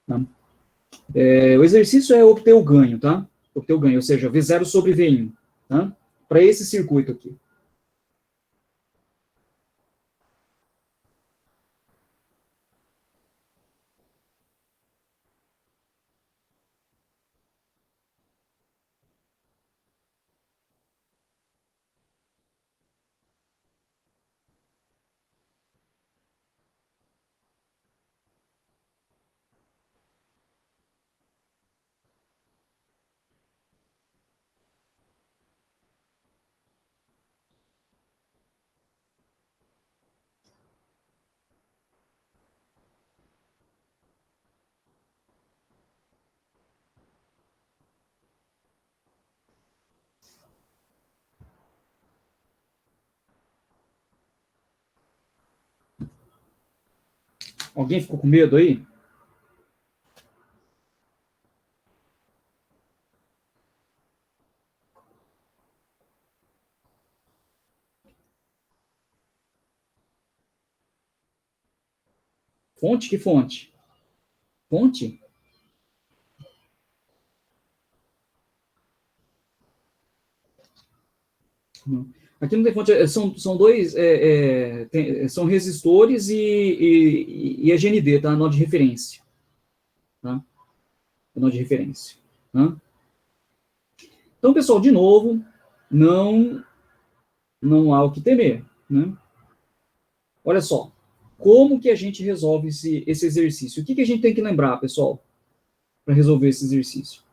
Tá? O exercício é obter o ganho, tá? Obter o ganho, ou seja, V0 sobre V1. Tá? Para esse circuito aqui. Alguém ficou com medo aí? Fonte? Que fonte? Fonte? Não. Aqui não tem fonte, são dois, são resistores e a GND, tá? Nó de referência. Tá? Nó de referência. Tá? Então, pessoal, de novo, não, não há o que temer. Né? Olha só, como que a gente resolve esse exercício? O que a gente tem que lembrar, pessoal, para resolver esse exercício?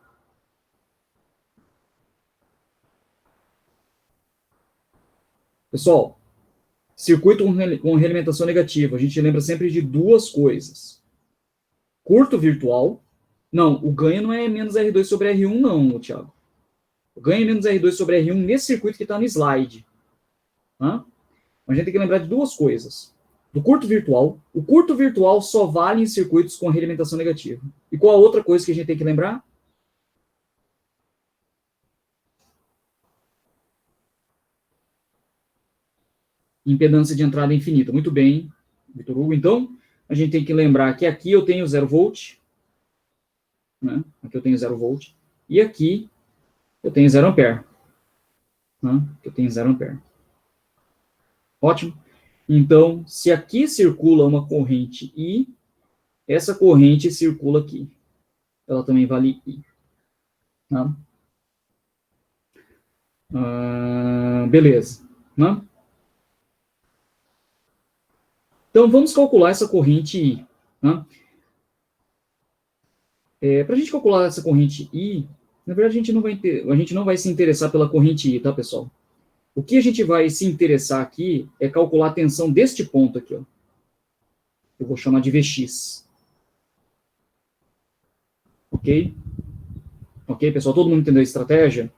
Pessoal, circuito com realimentação negativa, a gente lembra sempre de duas coisas. Curto virtual, Não, o ganho não é menos R2 sobre R1, não, Thiago. O ganho é menos R2 sobre R1 nesse circuito que está no slide. Tá? A gente tem que lembrar de duas coisas. Do curto virtual. O curto virtual só vale em circuitos com realimentação negativa. E qual a outra coisa que a gente tem que lembrar? Impedância de entrada infinita. Muito bem, Vitor Hugo. Então, a gente tem que lembrar que aqui eu tenho 0 volt. Né? Aqui eu tenho 0 volt. E aqui eu tenho 0 ampere. Né? Eu tenho 0 ampere. Ótimo. Então, se aqui circula uma corrente I, essa corrente circula aqui. Ela também vale I. Tá? Beleza. Né? Então, vamos calcular essa corrente I. Né? Para a gente calcular essa corrente I, na verdade, a gente não vai se interessar pela corrente I, tá, pessoal? O que a gente vai se interessar aqui é calcular a tensão deste ponto aqui, ó. Eu vou chamar de Vx. Ok? Ok, pessoal? Todo mundo entendeu a estratégia?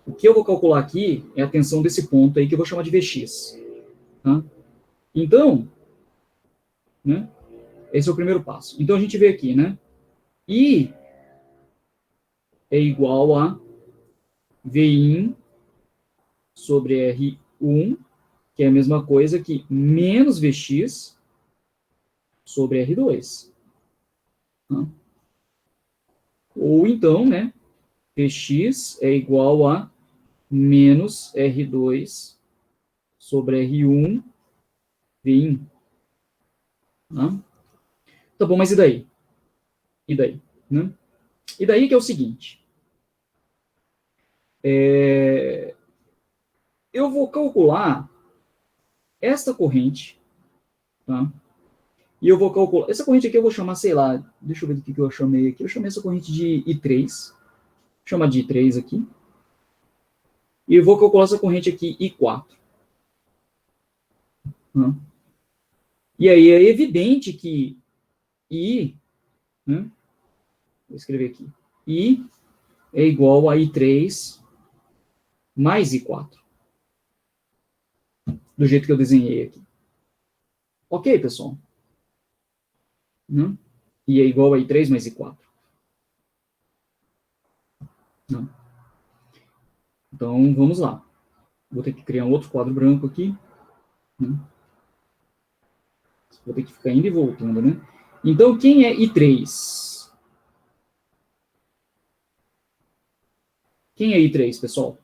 O que eu vou calcular aqui é a tensão desse ponto aí, que eu vou chamar de Vx. Tá? Então, né, esse é o primeiro passo. Então, a gente vê aqui, né? I é igual a Vin sobre R1, que é a mesma coisa que menos Vx sobre R2. Tá? Ou então, né, Vx é igual a menos R2 sobre R1 Vin. Tá? Tá bom, mas e daí? E daí? Né? E daí que é o seguinte. Eu vou calcular esta corrente, tá? E eu vou calcular... Essa corrente aqui eu vou chamar, sei lá, deixa eu ver o que eu chamei aqui. Eu chamei essa corrente de I3. Vou chamar de I3 aqui. E eu vou calcular essa corrente aqui, I4. Tá? E aí é evidente que I, né? Vou escrever aqui. I é igual a I3 mais I4. Do jeito que eu desenhei aqui. Ok, pessoal? Né? I é igual a I3 mais I4. Né? Então, vamos lá. Vou ter que criar um outro quadro branco aqui. Né? Vou ter que ficar indo e voltando, né? Então, quem é I3? Quem é I3, pessoal?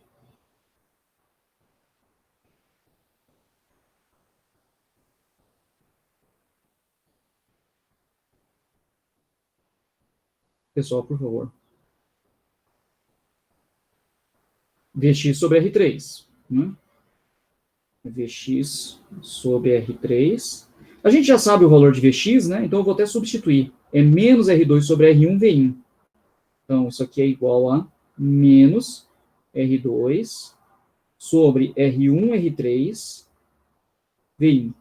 Pessoal, por favor. Vx sobre R3. Né? Vx sobre R3. A gente já sabe o valor de Vx, né? Então eu vou até substituir. É menos R2 sobre R1 Vin. Então, isso aqui é igual a menos R2 sobre R1 R3 Vin.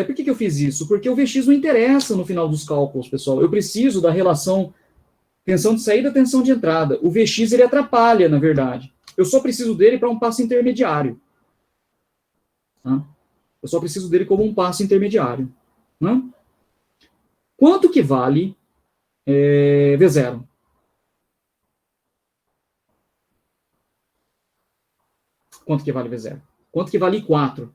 Por que eu fiz isso? Porque o Vx não interessa no final dos cálculos, pessoal. Eu preciso da relação tensão de saída, tensão de entrada. O Vx ele atrapalha, na verdade. Eu só preciso dele para um passo intermediário. Tá? Eu só preciso dele como um passo intermediário. Né? Quanto que vale V0? Quanto que vale V0? Quanto que vale I4?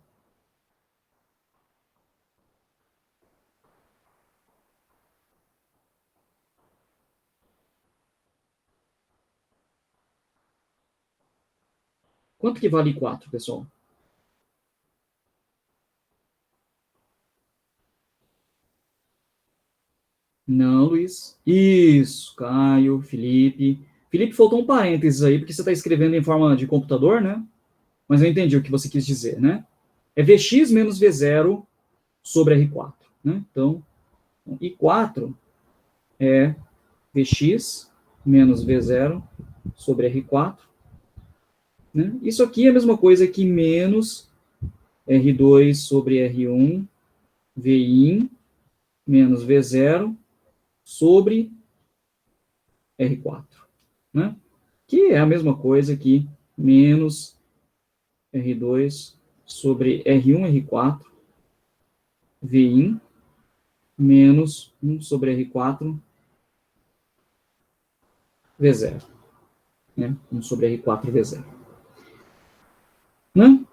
Quanto que vale I4, pessoal? Não, Luiz. Isso, Caio, Felipe. Felipe, faltou um parênteses aí, porque você está escrevendo em forma de computador, né? Mas eu entendi o que você quis dizer, né? É Vx menos V0 sobre R4. Né? Então, I4 é Vx menos V0 sobre R4. Né? Isso aqui é a mesma coisa que menos R2 sobre R1 Vin menos V0 sobre R4, né? Que é a mesma coisa que menos R2 sobre R1, R4, Vin, menos 1 sobre R4, V0, né? 1 sobre R4, V0. Né?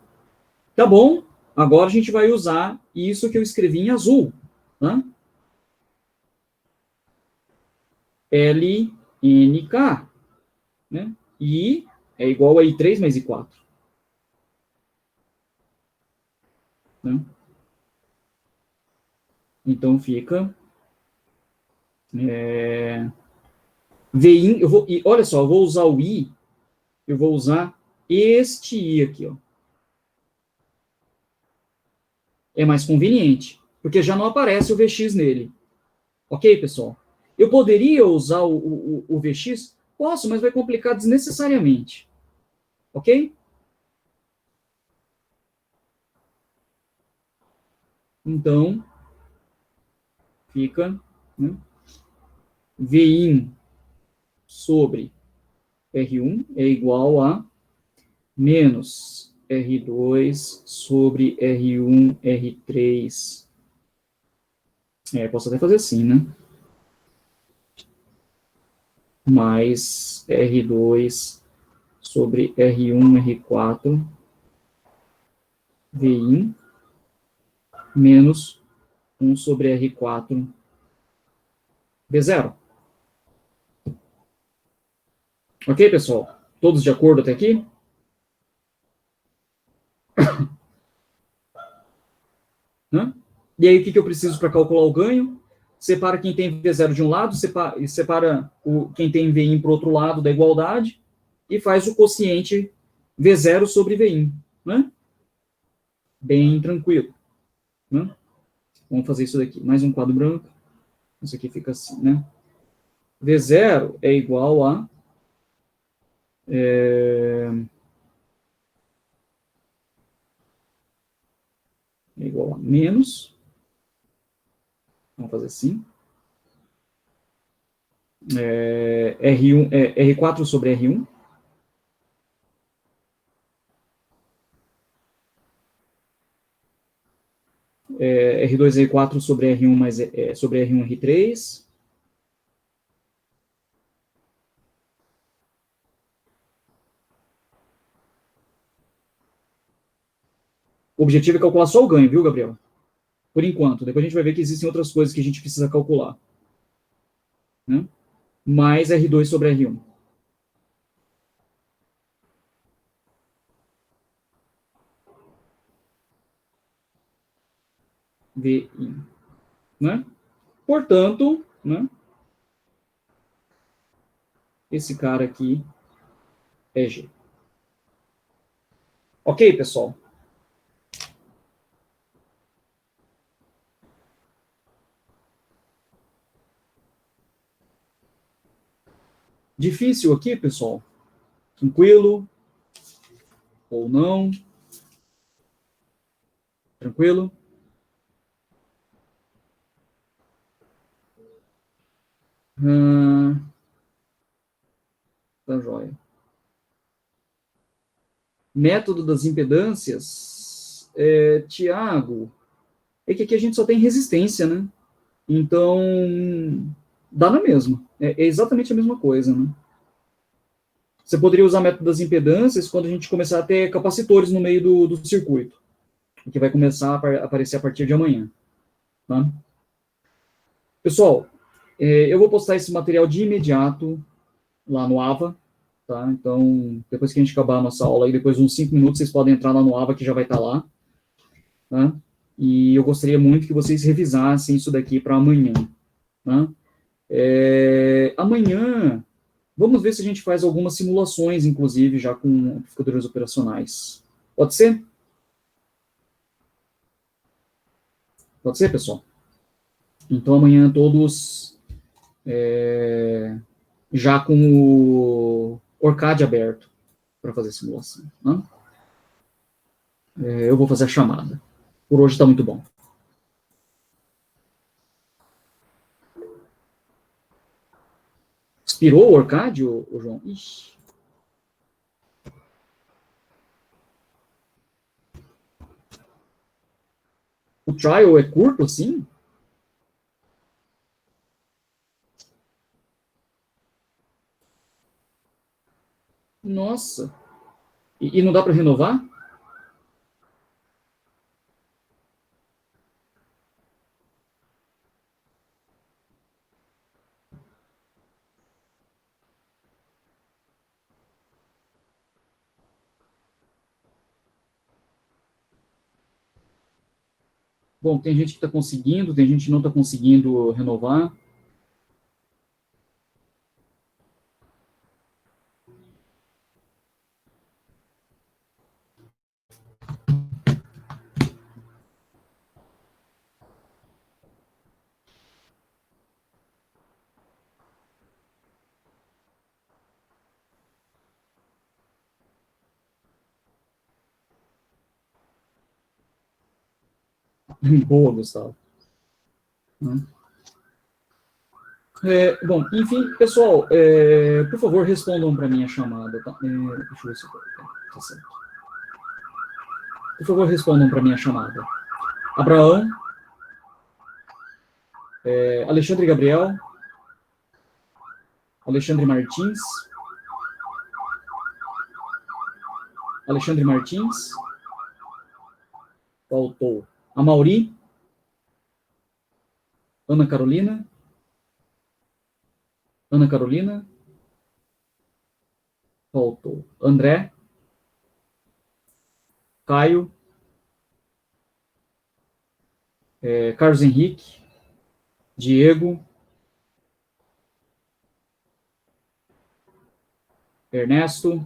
Tá bom? Agora a gente vai usar isso que eu escrevi em azul, né? LNK, né? I é igual a I3 mais I4. Né? Então fica Vin, olha só, eu vou usar o I, eu vou usar este I aqui, ó. É mais conveniente, porque já não aparece o Vx nele. Ok, pessoal? Eu poderia usar o Vx? Posso, mas vai complicar desnecessariamente. Ok? Então, fica, né, Vin sobre R1 é igual a menos R2 sobre R1, R3. Posso até fazer assim, né? Mais R2 sobre R1, R4, Vin, menos 1 sobre R4, V0. Ok, pessoal? Todos de acordo até aqui? Né? E aí, o que eu preciso para calcular o ganho? Separa quem tem V0 de um lado, separa quem tem Vin para o outro lado da igualdade e faz o quociente V0 sobre Vin. Né? Bem tranquilo. Né? Vamos fazer isso daqui. Mais um quadro branco. Isso aqui fica assim, né? V0 é igual a menos, vamos fazer assim, R1, R4 sobre R1, R2, R4 sobre R1 mais sobre R1, R3. O objetivo é calcular só o ganho, viu, Gabriel? Por enquanto. Depois a gente vai ver que existem outras coisas que a gente precisa calcular. Né? Mais R2 sobre R1. VI. Né? Portanto, né, esse cara aqui é G. Ok, pessoal? Difícil aqui, pessoal? Tranquilo? Ou não? Tranquilo? Tá joia. Método das impedâncias, Tiago, é que aqui a gente só tem resistência, né? Então, dá na mesma. É exatamente a mesma coisa, né? Você poderia usar método das impedâncias quando a gente começar a ter capacitores no meio do circuito, que vai começar a aparecer a partir de amanhã. Tá? Pessoal, eu vou postar esse material de imediato lá no AVA, tá? Então, depois que a gente acabar a nossa aula, aí, depois de uns 5 minutos, vocês podem entrar lá no AVA, que já vai estar lá. Tá? E eu gostaria muito que vocês revisassem isso daqui para amanhã. Tá? Amanhã, vamos ver se a gente faz algumas simulações, inclusive, já com amplificadores operacionais. Pode ser? Pode ser, pessoal? Então, amanhã todos já com o ORCAD aberto para fazer simulação. Né? Eu vou fazer a chamada. Por hoje está muito bom. Expirou o Orcad, o João? Ixi. O trial é curto, assim? Nossa. E não dá para renovar? Bom, tem gente que está conseguindo, tem gente que não está conseguindo renovar. Boa, Gustavo. Bom, enfim, pessoal, por favor, respondam para minha chamada. Tá? Deixa eu ver se tá certo. Por favor, respondam para minha chamada. Abraão, Alexandre Gabriel, Alexandre Martins, Alexandre Martins, faltou. Amauri, Ana Carolina, Ana Carolina, faltou. André, Caio, Carlos Henrique, Diego, Ernesto,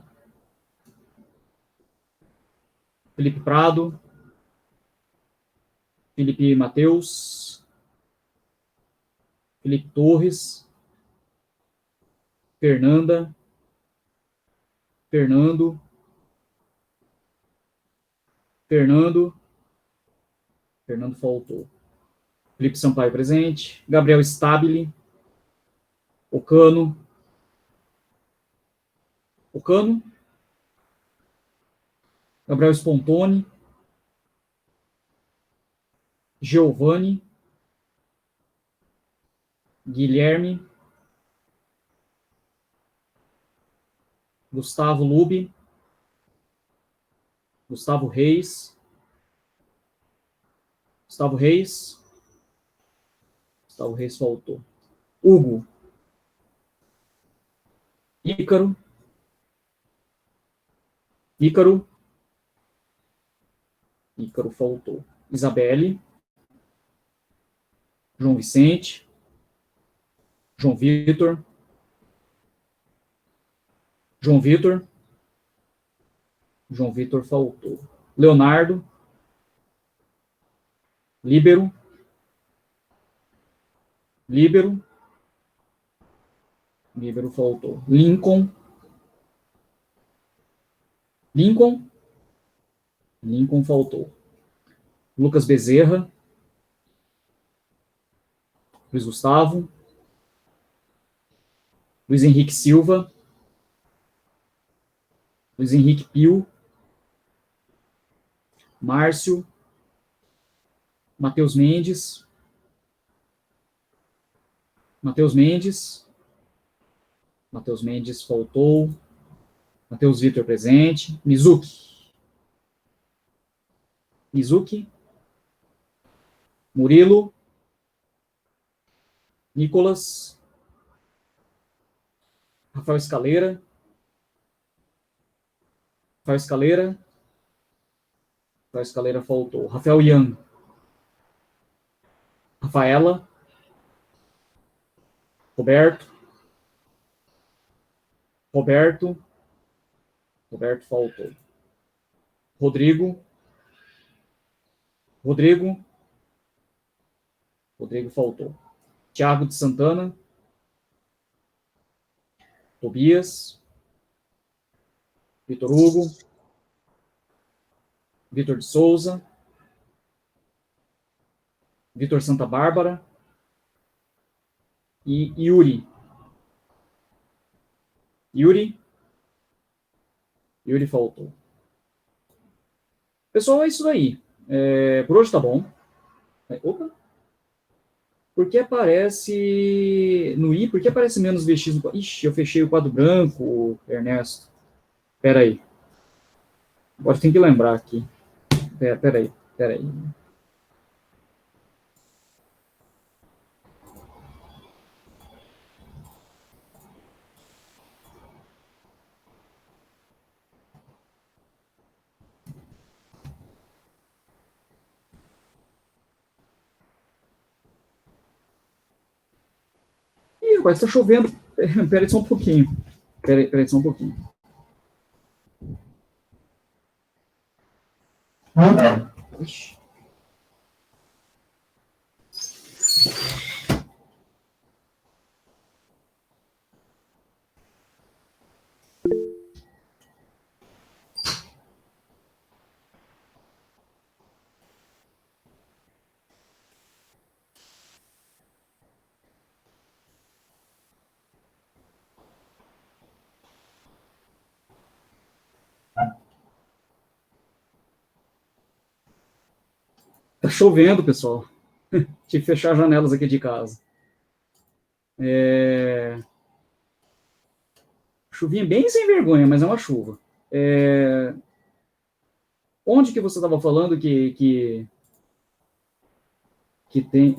Felipe Prado, Felipe Mateus, Felipe Torres, Fernanda, Fernando, Fernando faltou. Felipe Sampaio presente, Gabriel Stabile, Ocano, Gabriel Spontoni, Giovanni, Guilherme, Gustavo Lube, Gustavo Reis, Gustavo Reis faltou. Hugo, Ícaro, faltou. Isabelle, João Vicente, João Vitor, João Vitor faltou. Leonardo, Líbero, faltou. Lincoln faltou. Lucas Bezerra, Luiz Gustavo, Luiz Henrique Silva, Luiz Henrique Pio, Márcio, Matheus Mendes, faltou. Matheus Vitor presente. Mizuki, Murilo, Nicolas, Rafael Escaleira, faltou. Rafael Young, Rafaela, Roberto faltou. Rodrigo faltou. Thiago de Santana, Tobias, Vitor Hugo, Vitor de Souza, Vitor Santa Bárbara e Yuri. Yuri? Yuri faltou. Pessoal, é isso daí. Por hoje tá bom. Opa! Por que aparece no I? Por que aparece menos VX no... Ixi, eu fechei o quadro branco, Ernesto. Pera aí. Agora tem que lembrar aqui. Pera aí. Ih, rapaz, tá chovendo. Pera aí só um pouquinho. Pera aí só um pouquinho. Ixi. Tá chovendo, pessoal. Tive que fechar as janelas aqui de casa. Chuvinha bem sem vergonha, mas é uma chuva. Onde que você estava falando que tem...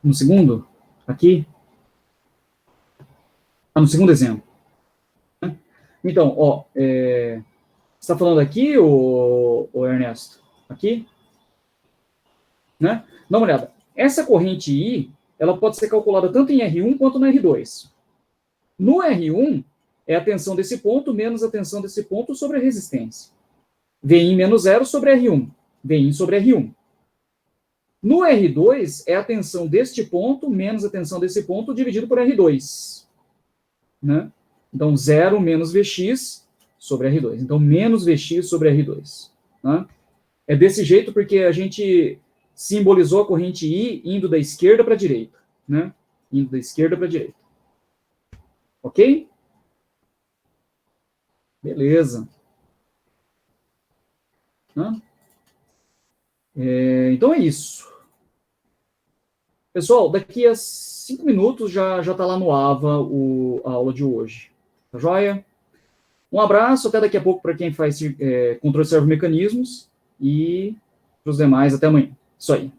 No segundo? Aqui? No segundo exemplo. Então, ó, você está falando aqui, o Ernesto? Aqui? Né? Dá uma olhada. Essa corrente I, ela pode ser calculada tanto em R1 quanto no R2. No R1, é a tensão desse ponto menos a tensão desse ponto sobre a resistência. Vin menos 0 sobre R1. Vin sobre R1. No R2, é a tensão deste ponto menos a tensão desse ponto dividido por R2. Né? Então, 0 menos Vx sobre R2. Então, menos Vx sobre R2. Né? É desse jeito porque a gente simbolizou a corrente I indo da esquerda para a direita. Né? Indo da esquerda para a direita. Ok? Beleza. Né? Então é isso. Pessoal, daqui a 5 minutos já está lá no AVA a aula de hoje. Tá joia? Um abraço, até daqui a pouco para quem faz controle de servomecanismos e para os demais, até amanhã. Isso aí.